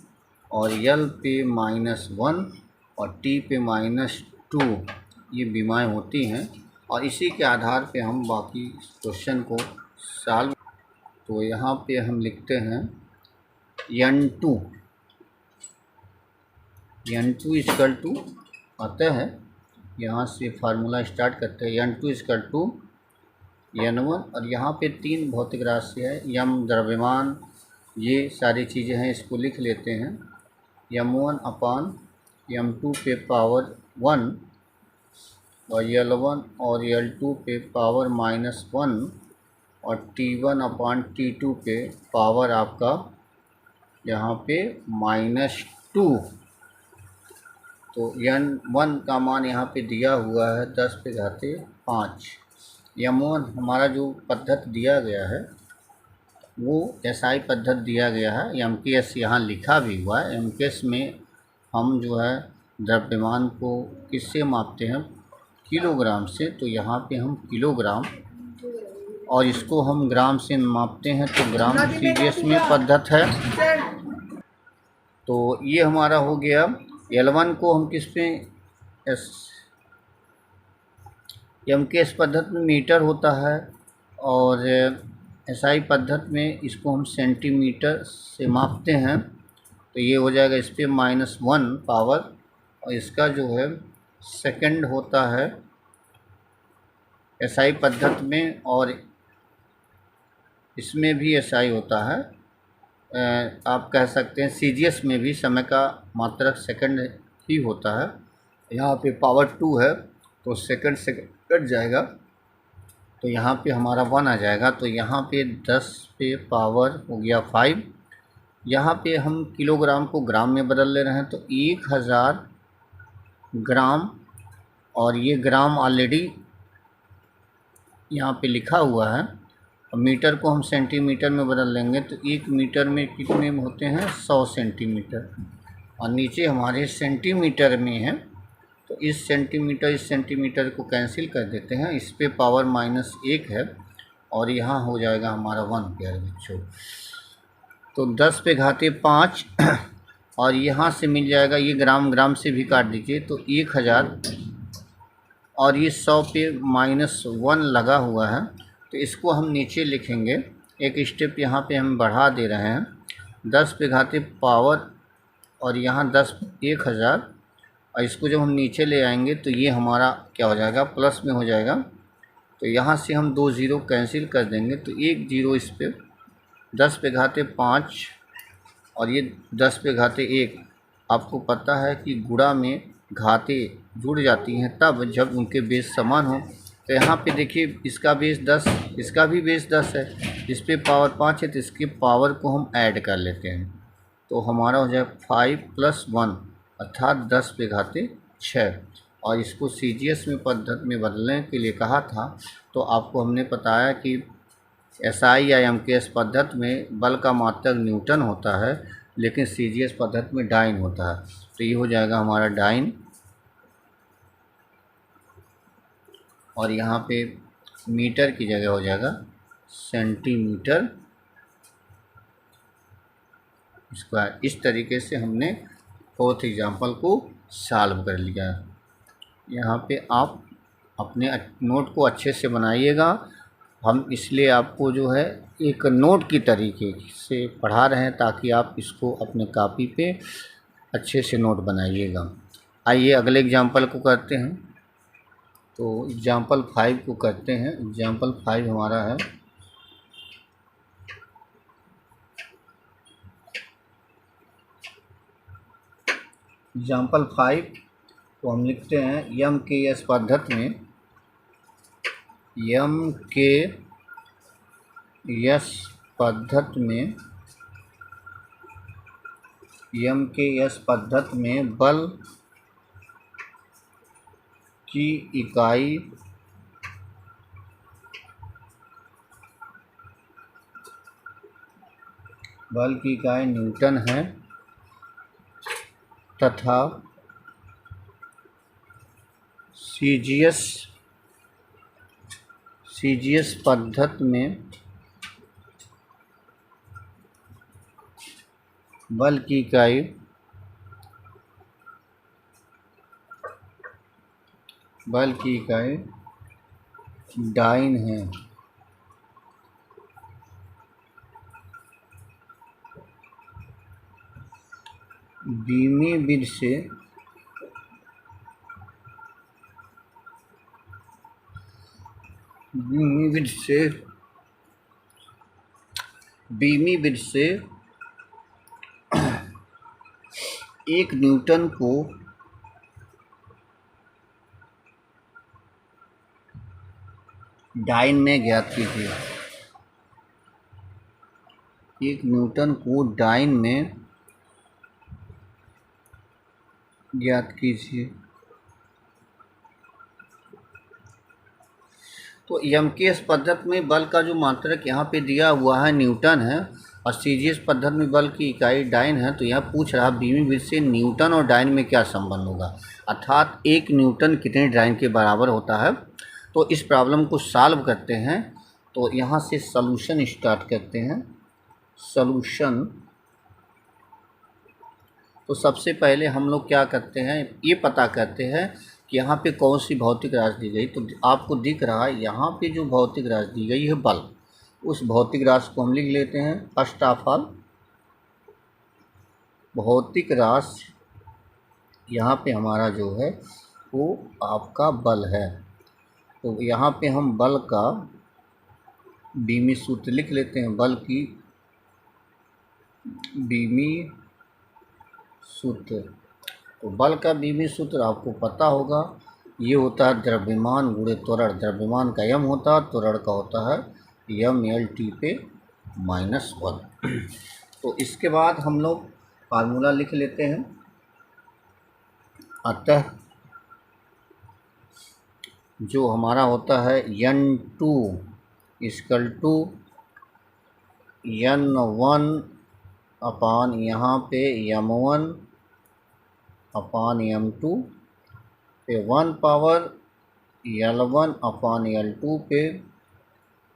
और यल पे -1 और टी पे -2 ये बीमाएँ होती हैं। और इसी के आधार पे हम बाकी क्वेश्चन को सॉल्व। तो यहाँ पे हम लिखते हैं N2 इक्वल टू आता है, यहाँ से फार्मूला स्टार्ट करते हैं। N2 equal to N1। और यहाँ पे 3 भौतिक राशि है, यम द्रव्यमान, ये सारी चीज़ें हैं, इसको लिख लेते हैं। M1 अपान M2 पे पावर 1 और L1 और L2 पे पावर -1 और T1 अपान T2 पे पावर आपका यहाँ पे -2। तो N1 का मान यहाँ पे दिया हुआ है 10⁵ M1 हमारा जो पद्धति दिया गया है वो SI पद्धति दिया गया है। MKS यहाँ लिखा भी हुआ है। MKS में हम जो है द्रव्यमान को किससे मापते हैं, किलोग्राम से। तो यहाँ पे हम किलोग्राम और इसको हम ग्राम से मापते हैं, तो ग्राम CGS में पद्धति है। तो ये हमारा हो गया। L1 को हम किस पे, MKS पद्धति में मीटर होता है और SI पद्धति में इसको हम सेंटीमीटर से मापते हैं। तो ये हो जाएगा इस पे -1 पावर, और इसका जो है सेकंड होता है SI पद्धति में, और इसमें भी SI होता है। आप कह सकते हैं CGS में भी समय का मात्रक सेकंड ही होता है। यहाँ पे पावर 2 है तो सेकंड से कट जाएगा, तो यहाँ पे हमारा 1 आ जाएगा। तो यहाँ पे 10 पे पावर हो गया 5। यहाँ पे हम किलोग्राम को ग्राम में बदल ले रहे हैं, तो 1000 ग्राम, और ये ग्राम ऑलरेडी यहाँ पे लिखा हुआ है। और मीटर को हम सेंटीमीटर में बदल लेंगे, तो 1 मीटर में कितने होते हैं, 100 सेंटीमीटर। और नीचे हमारे सेंटीमीटर में है, तो इस सेंटीमीटर को कैंसिल कर देते हैं। इस पे पावर -1 है और यहाँ हो जाएगा हमारा 1 प्यारे बच्चों। तो 10⁵5 और यहाँ से मिल जाएगा, ये ग्राम से भी काट दीजिए, तो 1000 और ये 100 पे -1 लगा हुआ है। तो इसको हम नीचे लिखेंगे, एक स्टेप यहाँ पे हम बढ़ा दे रहे हैं। 10⁵ पावर और यहाँ 1000 और इसको जब हम नीचे ले आएंगे तो ये हमारा क्या हो जाएगा, प्लस में हो जाएगा। तो यहाँ से हम 2 ज़ीरो कैंसिल कर देंगे, तो 1 ज़ीरो इस पे 10⁵5 और ये 10⁵1। आपको पता है कि गुणा में घातें जुड़ जाती हैं तब जब उनके बेस समान हो। तो यहाँ पे देखिए, इसका बेस 10, इसका भी बेस 10 है, इस पे पावर 5 है, तो इसके पावर को हम ऐड कर लेते हैं। तो हमारा हो जाएगा 5 + 1 अर्थात 10⁵6। और इसको सीजीएस में पद्धति में बदलने के लिए कहा था, तो आपको हमने बताया कि एसआई या एमकेएस पद्धति में बल का मात्रक न्यूटन होता है, लेकिन सीजीएस पद्धति में डाइन होता है। तो ये हो जाएगा हमारा डाइन, और यहाँ पे मीटर की जगह हो जाएगा सेंटीमीटर स्क्वायर। इस तरीके से हमने फोर्थ एग्जाम्पल को सॉल्व कर लिया। यहाँ पे आप अपने नोट को अच्छे से बनाइएगा। हम इसलिए आपको जो है एक नोट की तरीके से पढ़ा रहे हैं ताकि आप इसको अपने कॉपी पे अच्छे से नोट बनाइएगा। आइए अगले एग्जाम्पल को करते हैं। तो एग्जाम्पल 5 को करते हैं। एग्जाम्पल 5 हमारा है एग्जाम्पल 5 को हम लिखते हैं एम के एस पद्धति में, एम के एस पद्धति में, एम के एस पद्धति में बल की इकाई न्यूटन है तथा सीजीएस पद्धति में बल की इकाई डाइन है। बीमी विध से 1 न्यूटन को डाइन में ज्ञात कीजिए। 1 न्यूटन को डाइन में ज्ञात कीजिए। तो एमकेएस पद्धति में बल का जो मात्रक यहाँ पे दिया हुआ है न्यूटन है, और सीजीएस पद्धति में बल की इकाई डाइन है। तो यहाँ पूछ रहा बीमी विधि से न्यूटन और डाइन में क्या संबंध होगा, अर्थात 1 न्यूटन कितने डाइन के बराबर होता है। तो इस प्रॉब्लम को सॉल्व करते हैं। तो यहाँ से सॉल्यूशन स्टार्ट करते हैं। सॉल्यूशन, तो सबसे पहले हम लोग क्या करते हैं, ये पता करते हैं कि यहाँ पे कौन सी भौतिक राशि दी गई। तो आपको दिख रहा है यहाँ पे जो भौतिक राशि दी गई है बल, उस भौतिक राशि को हम लिख लेते हैं। फर्स्ट ऑफ ऑल भौतिक राशि यहाँ पे हमारा जो है वो आपका बल है। तो यहाँ पे हम बल का बीमी सूत्र लिख लेते हैं। बल की बीमी सूत्र, तो बल का बीमी सूत्र आपको पता होगा, ये होता है द्रव्यमान गुणे त्वरण। द्रव्यमान का यम होता है, त्वरण का होता है mL/T पे -1। तो इसके बाद हम लोग फार्मूला लिख लेते हैं। अतः जो हमारा होता है N2 = N1 अपान यहाँ पे M1 अपान M2 पे 1 पावर L1 अपान L2 पे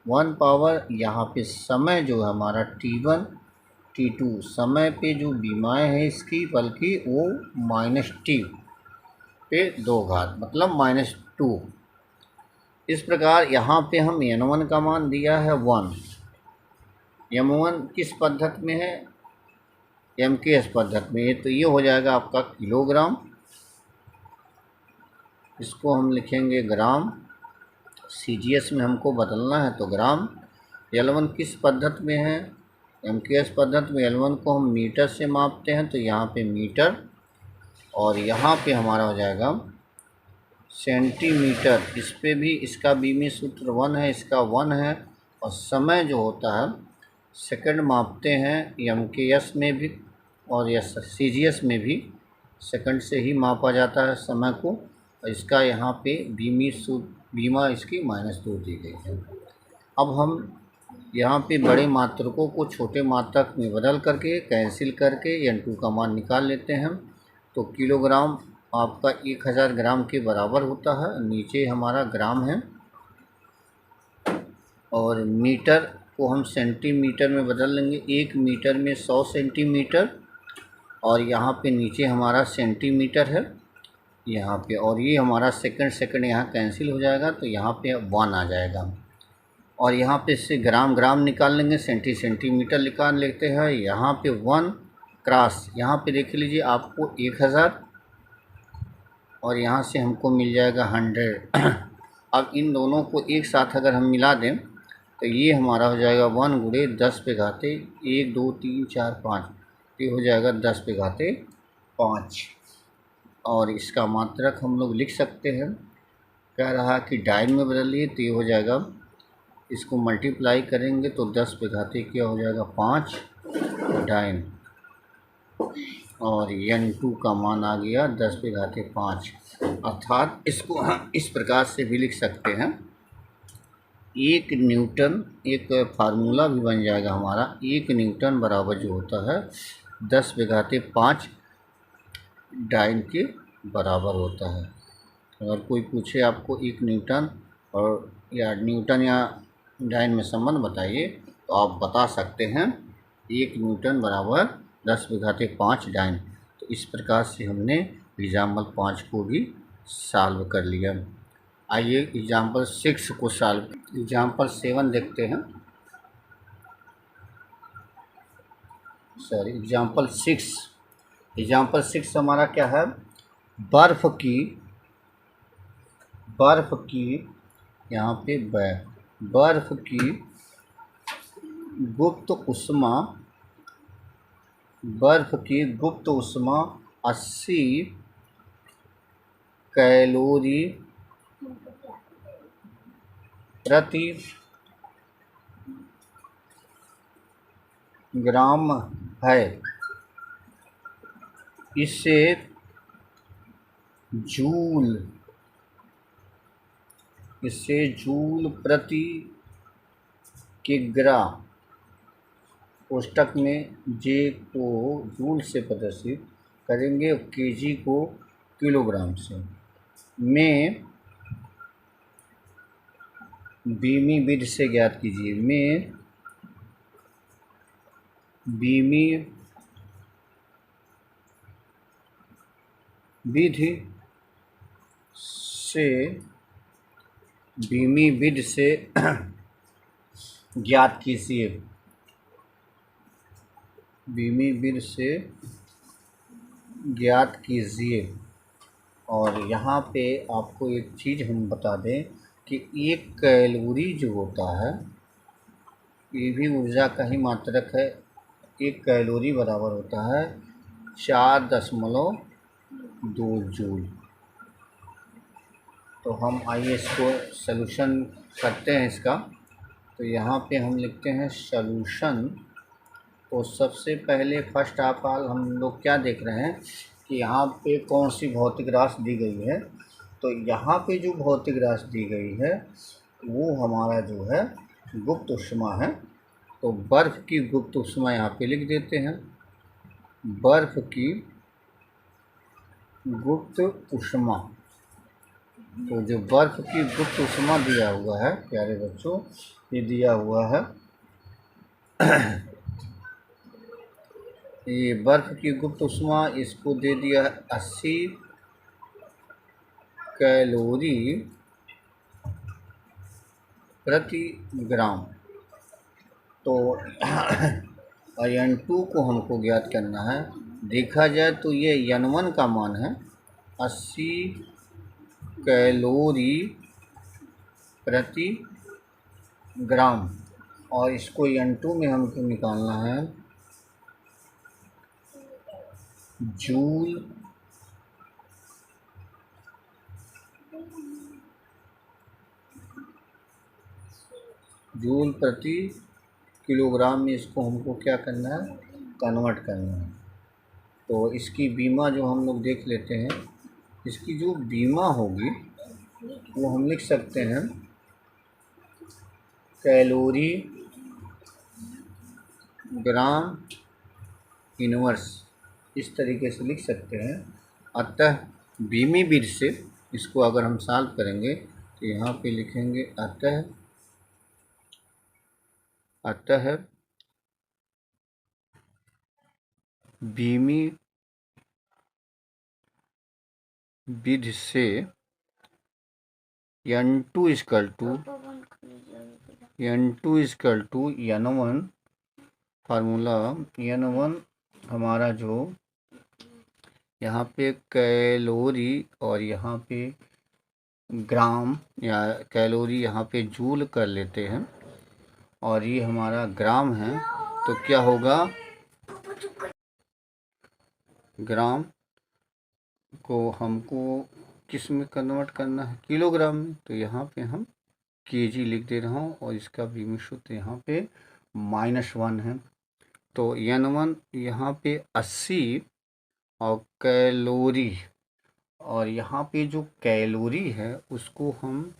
1 पावर यहाँ पे समय जो है हमारा T1 T2, समय पे जो बीमाएँ हैं इसकी बल्कि वो -T पे 2 घात मतलब -2। इस प्रकार यहाँ पे हम N1 का मान दिया है 1। M1 किस पद्धति में है, एमकेएस पद्धति में। तो ये हो जाएगा आपका किलोग्राम, इसको हम लिखेंगे ग्राम। सीजीएस में हमको बदलना है तो ग्राम। L1 किस पद्धति में है, एमकेएस पद्धति में। L1 को हम मीटर से मापते हैं, तो यहाँ पे मीटर, और यहाँ पे हमारा हो जाएगा सेंटीमीटर। इस पे भी इसका बीमी सूत्र 1 है, इसका 1 है। और समय जो होता है सेकंड मापते हैं एमकेएस में भी, और या सीजीएस में भी सेकंड से ही मापा जाता है समय को। इसका यहाँ पे बीमा इसकी -2 दी गई है। अब हम यहाँ पे बड़े मात्रकों को छोटे मात्रक में बदल करके कैंसिल करके N2 का मान निकाल लेते हैं। तो किलोग्राम आपका 1000 ग्राम के बराबर होता है, नीचे हमारा ग्राम है, और मीटर को हम सेंटीमीटर में बदल लेंगे। 1 मीटर में 100 सेंटीमीटर, और यहाँ पे नीचे हमारा सेंटीमीटर है यहाँ पे, और ये हमारा सेकंड यहाँ कैंसिल हो जाएगा, तो यहाँ पे 1 आ जाएगा। और यहाँ पे से ग्राम निकाल लेंगे, सेंटीमीटर निकाल लेते हैं। यहाँ पे 1 क्रॉस, यहाँ पे देख लीजिए आपको 1000, और यहाँ से हमको मिल जाएगा 100। अब इन दोनों को एक साथ अगर हम मिला दें तो ये हमारा हो जाएगा 1 गुणे 10 पे घाते 1 2 3 4 5, ये हो जाएगा 10 पे घाते 5। और इसका मात्रक हम लोग लिख सकते हैं, कह रहा कि डाइन में बदलिए, तो ये हो जाएगा, इसको मल्टीप्लाई करेंगे तो 10 पे घाते क्या हो जाएगा 5 डाइन, और N2 का मान आ गया 10 पे घाते 5। अर्थात इसको हम इस प्रकार से भी लिख सकते हैं, 1 न्यूटन, एक फार्मूला भी बन जाएगा हमारा, 1 न्यूटन बराबर जो होता है 10 पे घाते 5 डाइन के बराबर होता है। अगर कोई पूछे आपको 1 न्यूटन और या न्यूटन या डाइन में संबंध बताइए, तो आप बता सकते हैं 1 न्यूटन बराबर 10 पे घाते 5 डाइन। तो इस प्रकार से हमने एग्जाम्पल 5 को भी सॉल्व कर लिया। आइए एग्जाम्पल 6 को सॉल्व, एग्जाम्पल 7 देखते हैं, सॉरी एग्जाम्पल 6। एग्जाम्पल 6 हमारा क्या है, बर्फ़ की यहाँ पे बर्फ़ की गुप्त उष्मा 80 कैलोरी प्रति ग्राम है। इसे जूल प्रति किग्रा, कोष्टक में जे को जूल से प्रदर्शित करेंगे, केजी को किलोग्राम से, में बीमी विधि से ज्ञात कीजिए। में बीमी विधि से ज्ञात कीजिए। बीमी विधि से ज्ञात कीजिए। और यहाँ पे आपको एक चीज़ हम बता दें कि 1 कैलोरी जो होता है ये भी ऊर्जा का ही मात्रक है। 1 कैलोरी बराबर होता है 4.2 जूल। तो हम आइए इसको सॉल्यूशन करते हैं इसका। तो यहाँ पे हम लिखते हैं सॉल्यूशन। तो सबसे पहले फर्स्ट ऑफ ऑल हम लोग क्या देख रहे हैं कि यहाँ पे कौन सी भौतिक राशि दी गई है। तो यहाँ पे जो भौतिक राशि दी गई है वो हमारा जो है गुप्त उष्मा है। तो बर्फ़ की गुप्त उष्मा यहाँ पे लिख देते हैं, बर्फ़ की गुप्त उष्मा। तो जो बर्फ़ की गुप्त उष्मा दिया हुआ है प्यारे बच्चों, ये दिया हुआ है ये बर्फ़ की गुप्त उष्मा, इसको दे दिया है 80 कैलोरी प्रति ग्राम। तो N2 को हमको ज्ञात करना है। देखा जाए तो ये N1 का मान है 80 कैलोरी प्रति ग्राम, और इसको N2 में हमको निकालना है जूल प्रति किलोग्राम में। इसको हमको क्या करना है, कन्वर्ट करना है। तो इसकी बीमा जो हम लोग देख लेते हैं, इसकी जो बीमा होगी वो हम लिख सकते हैं कैलोरी ग्राम इनवर्स, इस तरीके से लिख सकते हैं। अतः बीमी विधि से इसको अगर हम सॉल्व करेंगे तो यहाँ पे लिखेंगे अतः बीमी विधि से n2 equal to n1 formula n1 हमारा जो यहाँ पे कैलोरी और यहाँ पे ग्राम या कैलोरी यहाँ पे जूल कर लेते हैं और ये हमारा ग्राम है, तो क्या होगा, ग्राम को हमको किस में कन्वर्ट करना है, किलोग्राम में, तो यहाँ पे हम केजी लिख दे रहा हूँ और इसका बीमी सूत्र यहाँ पे -1 है। तो n1 यहाँ पे 80 और कैलोरी, और यहाँ पे जो कैलोरी है उसको हम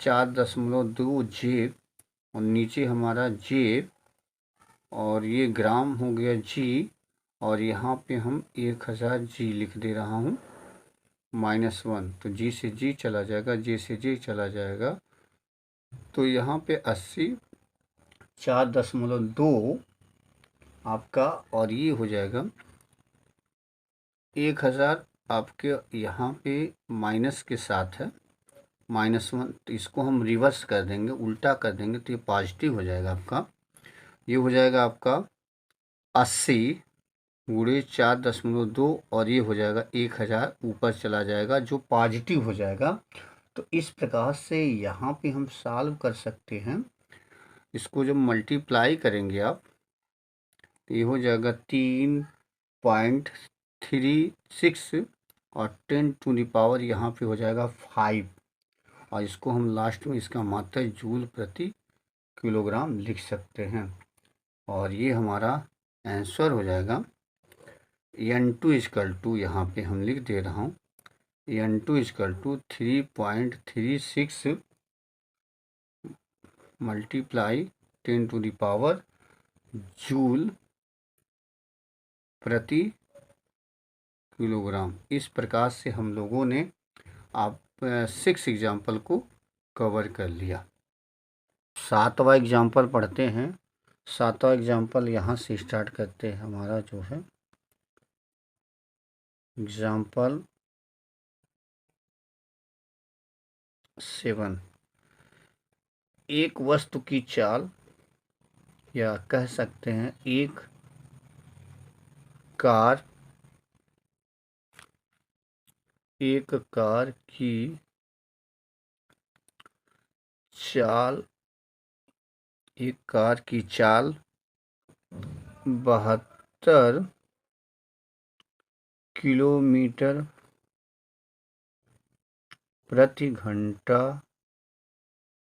4.2 जे और नीचे हमारा जे और ये ग्राम हो गया जी, और यहाँ पे हम 1000 जी लिख दे रहा हूँ -1, तो जी से जी चला जाएगा, जे से जे चला जाएगा, तो यहाँ पे 80 4.2 आपका, और ये हो जाएगा 1000 आपके यहाँ पे माइनस के साथ है -1, तो इसको हम रिवर्स कर देंगे, उल्टा कर देंगे, तो ये पॉजिटिव हो जाएगा आपका। ये हो जाएगा आपका 80 गुणे 4.2 और ये हो जाएगा 1000 ऊपर चला जाएगा जो पॉजिटिव हो जाएगा। तो इस प्रकार से यहाँ पे हम सॉल्व कर सकते हैं। इसको जब मल्टीप्लाई करेंगे आप तो ये हो जाएगा 3.36 और 10 टू द पावर यहाँ पे हो जाएगा 5, और इसको हम लास्ट में इसका मात्रा जूल प्रति किलोग्राम लिख सकते हैं, और ये हमारा आंसर हो जाएगा n2 इक्वल टू, यहाँ पे हम लिख दे रहा हूँ n2 equal to 3.36 multiply 10 to the power joule प्रति किलोग्राम। इस प्रकार से हम लोगों ने आप 6 एग्जाम्पल को कवर कर लिया। 7वां एग्जाम्पल पढ़ते हैं। 7वां एग्जाम्पल यहाँ से स्टार्ट करते हैं। हमारा जो है एग्जाम्पल 7, एक वस्तु की चाल, या कह सकते हैं एक कार की चाल, एक कार की चाल 72 किलोमीटर प्रति घंटा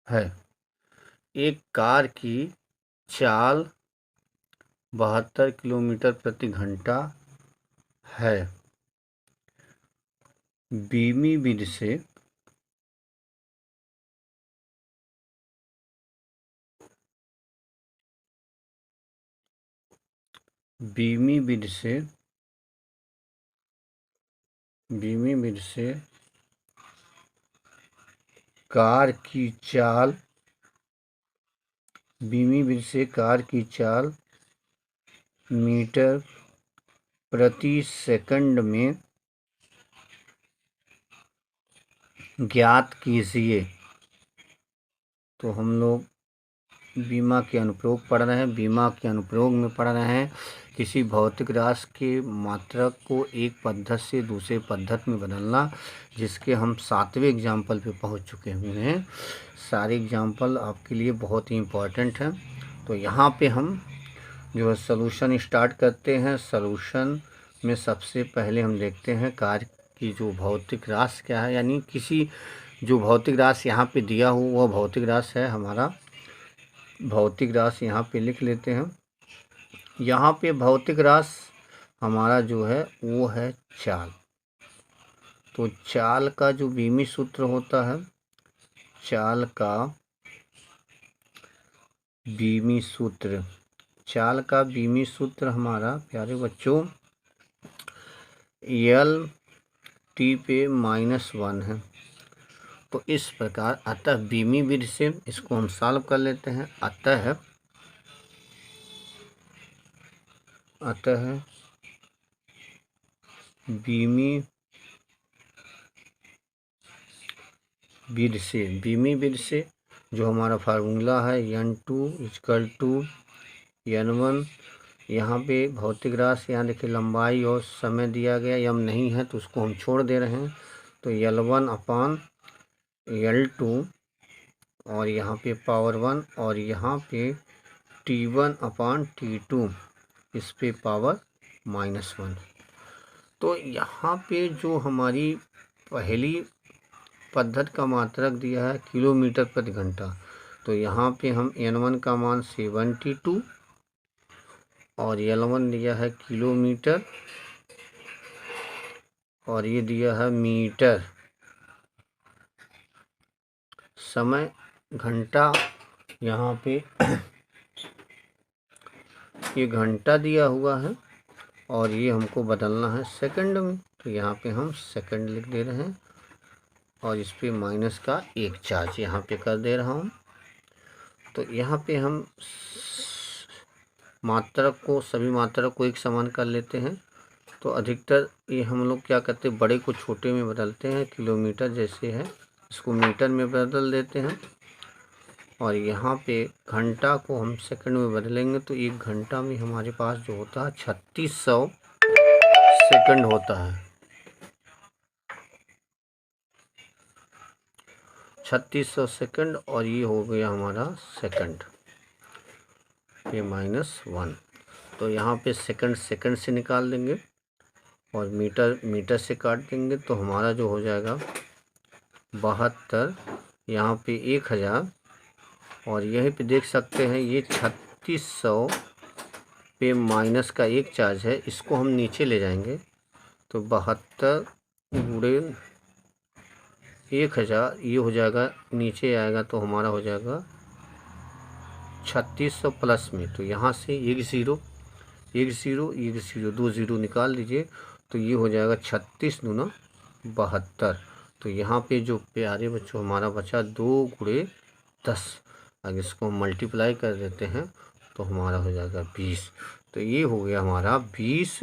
है। एक कार की चाल 72 किलोमीटर प्रति घंटा है। बीमी विधि से कार की चाल मीटर प्रति सेकंड में ज्ञात कीजिए। तो हम लोग बीमा के अनुप्रयोग पढ़ रहे हैं। बीमा के अनुप्रयोग में पढ़ रहे हैं किसी भौतिक राशि के मात्रक को एक पद्धति से दूसरे पद्धति में बदलना, जिसके हम 7वें एग्जाम्पल पे पहुंच चुके हुए हैं। सारे एग्जाम्पल आपके लिए बहुत ही इम्पोर्टेंट हैं। तो यहाँ पे हम जो है सॉल्यूशन स्टार्ट करते हैं। सॉल्यूशन में सबसे पहले हम देखते हैं कार्य की जो भौतिक राशि क्या है, यानी किसी जो भौतिक राशि यहाँ पे दिया हुआ वह भौतिक राशि है। हमारा भौतिक राशि यहाँ पे लिख लेते हैं। यहाँ पे भौतिक राशि हमारा जो है वो है चाल। तो चाल का जो बीमी सूत्र होता है, चाल का बीमी सूत्र, चाल का बीमी सूत्र हमारा प्यारे बच्चों यल टी पे -1 है। तो इस प्रकार अतः बीमी विधि से इसको हम सॉल्व कर लेते हैं। अतः बीमी विधि से जो हमारा फार्मूला है n2 = n1। यहाँ पे भौतिक राशि, यहाँ देखिए लंबाई और समय दिया गया, यम नहीं है तो उसको हम छोड़ दे रहे हैं। तो L1/L2 और यहाँ पे पावर 1 और यहाँ पे T1/T2, इस पे पावर -1। तो यहाँ पे जो हमारी पहली पद्धति का मात्रक दिया है किलोमीटर प्रति घंटा, तो यहाँ पे हम n1 का मान 72 और L1 दिया है किलोमीटर और ये दिया है मीटर। समय घंटा, यहाँ पे ये घंटा दिया हुआ है और ये हमको बदलना है सेकंड में, तो यहाँ पे हम सेकंड लिख दे रहे हैं और इस पे माइनस का 1 चार्ज यहाँ पे कर दे रहा हूँ। तो यहाँ पे हम मात्रक को, सभी मात्रक को एक समान कर लेते हैं। तो अधिकतर ये हम लोग क्या करते हैं, बड़े को छोटे में बदलते हैं। किलोमीटर जैसे है इसको मीटर में बदल देते हैं और यहाँ पे घंटा को हम सेकंड में बदलेंगे। तो 1 घंटा में हमारे पास जो होता है 3600 सेकंड होता है। 3600 सेकंड और ये हो गया हमारा सेकंड पे -1। तो यहाँ पे सेकंड से निकाल देंगे और मीटर से काट देंगे। तो हमारा जो हो जाएगा 72, यहाँ पे 1000 और यहीं पे देख सकते हैं ये 3600 पे माइनस का 1 चार्ज है, इसको हम नीचे ले जाएंगे। तो 72 × 1000 ये हो जाएगा, नीचे आएगा तो हमारा हो जाएगा 3600 प्लस में। तो यहाँ से 1 0 2 0 निकाल दीजिए तो ये हो जाएगा 36 दूना 72। तो यहाँ पे जो प्यारे बच्चों हमारा बचा 2 × 10, अगर इसको मल्टीप्लाई कर देते हैं तो हमारा हो जाएगा 20। तो ये हो गया हमारा 20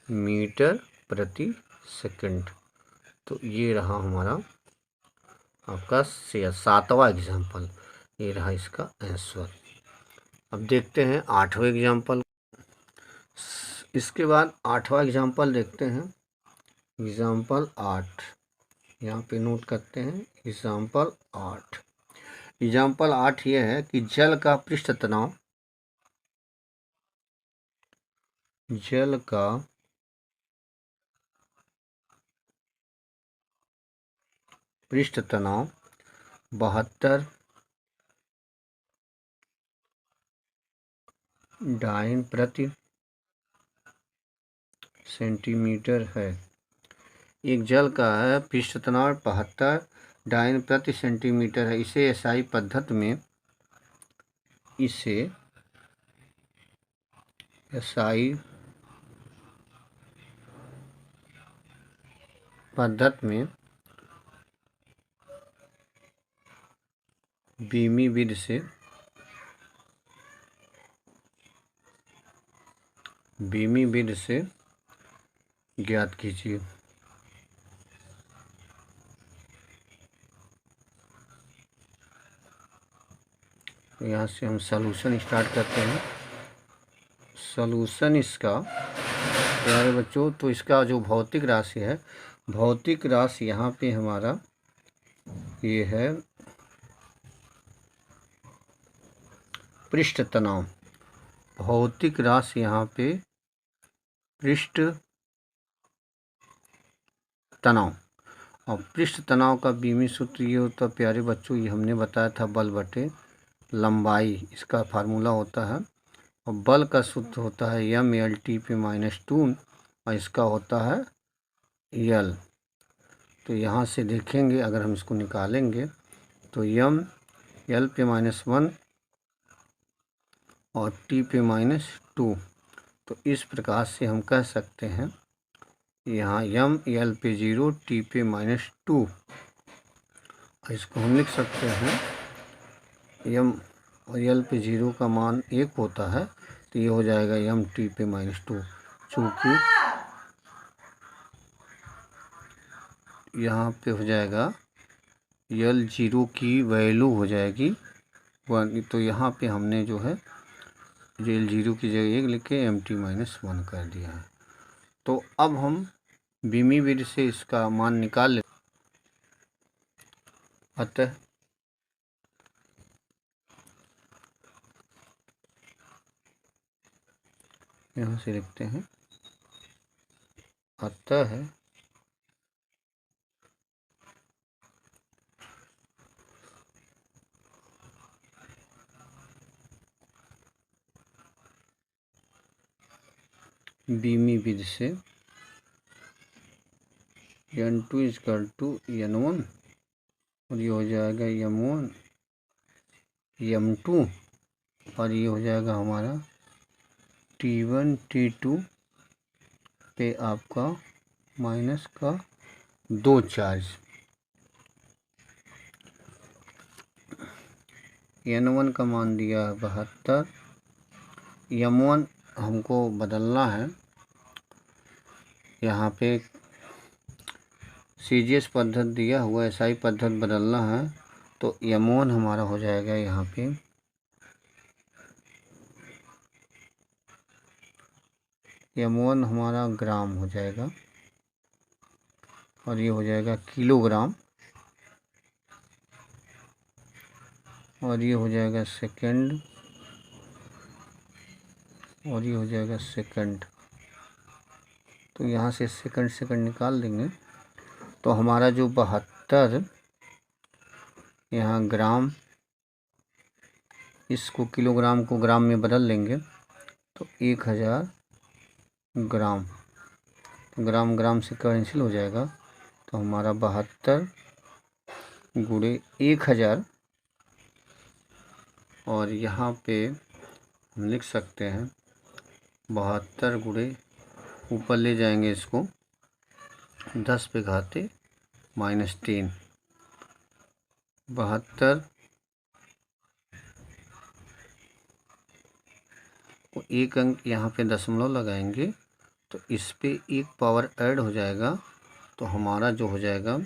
मीटर प्रति सेकंड। तो ये रहा हमारा आपका 7वां एग्जाम्पल, ये रहा इसका आंसर। अब देखते हैं 8वां एग्जाम्पल। इसके बाद 8वां एग्जाम्पल देखते हैं। एग्जाम्पल 8 यहाँ पे नोट करते हैं। एग्जाम्पल 8 ये है कि जल का पृष्ठ तनाव, जल का पृष्ठ तनाव 72 डाइन प्रति सेंटीमीटर है। एक जल का है पृष्ठ तनाव 72 डाइन प्रति सेंटीमीटर है। इसे एसआई पद्धति में, इसे एसआई पद्धति में बीमी विधि से ज्ञात कीजिए। यहाँ से हम सॉल्यूशन स्टार्ट करते हैं। सॉल्यूशन इसका प्यारे बच्चों, तो इसका जो भौतिक राशि है, भौतिक राशि यहाँ पे हमारा ये है पृष्ठ तनाव। भौतिक राशि यहाँ पे पृष्ठ तनाव, और पृष्ठ तनाव का बीमी सूत्र ये होता प्यारे बच्चों, ये हमने बताया था बल बटे लंबाई, इसका फार्मूला होता है। और बल का सूत्र होता है M L T पे -2 और इसका होता है L। तो यहाँ से देखेंगे अगर हम इसको निकालेंगे तो यम एल पे -1 और टी पे -2। तो इस प्रकार से हम कह सकते हैं यहाँ यम एल पे 0 टी पे -2। इसको हम लिख सकते हैं यम और एल पे 0 का मान 1 होता है, तो ये हो जाएगा यम टी पे -2। चूँकि यहाँ पे हो जाएगा एल 0 की वैल्यू हो जाएगी 1, तो यहाँ पे हमने जो है एल 0 की जगह 1 लिख के एम टी -1 कर दिया है। तो अब हम बीमी विधि से इसका मान निकाल लें। अतः यहाँ से लिखते हैं अतः बीमी विधि से n2 = n1 और ये हो जाएगा m1 m2 और ये हो जाएगा हमारा t1 t2 पे आपका माइनस का 2 चार्ज। n1 का मान दिया 72, m1 हमको बदलना है, यहाँ पे CGS पद्धति दिया हुआ SI पद्धति बदलना है। तो m1 हमारा हो जाएगा यहाँ पे m1 हमारा ग्राम हो जाएगा और ये हो जाएगा किलोग्राम और ये हो जाएगा सेकंड और ये हो जाएगा सेकंड। तो यहाँ से सेकंड निकाल देंगे तो हमारा जो 72 यहाँ ग्राम, इसको किलोग्राम को ग्राम में बदल लेंगे तो 1000 ग्राम, ग्राम ग्राम से कैंसिल हो जाएगा। तो हमारा 72 गुणे 1000 और यहाँ पे हम लिख सकते हैं 72 गुणे, ऊपर ले जाएंगे इसको 10 पे घाते -3, 72 को एक अंक यहाँ पे दशमलव लगाएंगे तो इस पे एक पावर ऐड हो जाएगा, तो हमारा जो हो जाएगा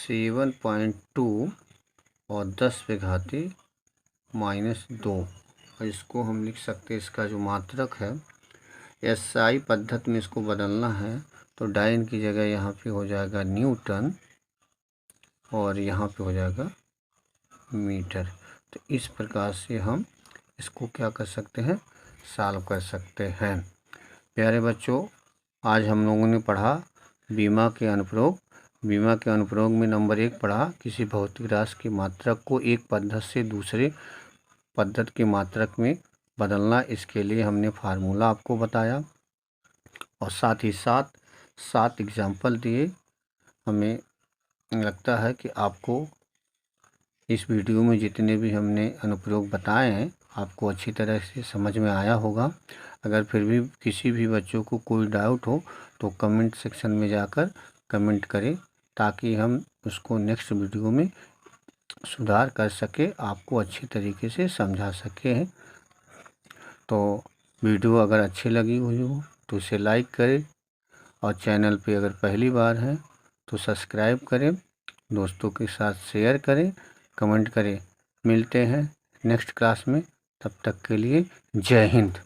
7.2 और 10 पे घाते -2। और इसको हम लिख सकते हैं, इसका जो मात्रक है SI पद्धति में इसको बदलना है तो डाइन की जगह यहाँ पे हो जाएगा न्यूटन और यहाँ पे हो जाएगा मीटर। तो इस प्रकार से हम इसको क्या कर सकते हैं, सॉल्व कर सकते हैं। प्यारे बच्चों, आज हम लोगों ने पढ़ा बीमा के अनुप्रयोग। बीमा के अनुप्रयोग में नंबर 1 पढ़ा किसी भौतिक राशि की मात्रक को एक पद्धति से दूसरे पद्धति के मात्रक में बदलना। इसके लिए हमने फार्मूला आपको बताया और साथ ही साथ 7 एग्जाम्पल दिए। हमें लगता है कि आपको इस वीडियो में जितने भी हमने अनुप्रयोग बताए हैं आपको अच्छी तरह से समझ में आया होगा। अगर फिर भी किसी भी बच्चों को कोई डाउट हो तो कमेंट सेक्शन में जाकर कमेंट करें ताकि हम उसको नेक्स्ट वीडियो में सुधार कर सके, आपको अच्छी तरीके से समझा सके। तो वीडियो अगर अच्छी लगी हुई हो तो उसे लाइक करें और चैनल पे अगर पहली बार हैं तो सब्सक्राइब करें, दोस्तों के साथ शेयर करें, कमेंट करें। मिलते हैं नेक्स्ट क्लास में, तब तक के लिए जय हिंद।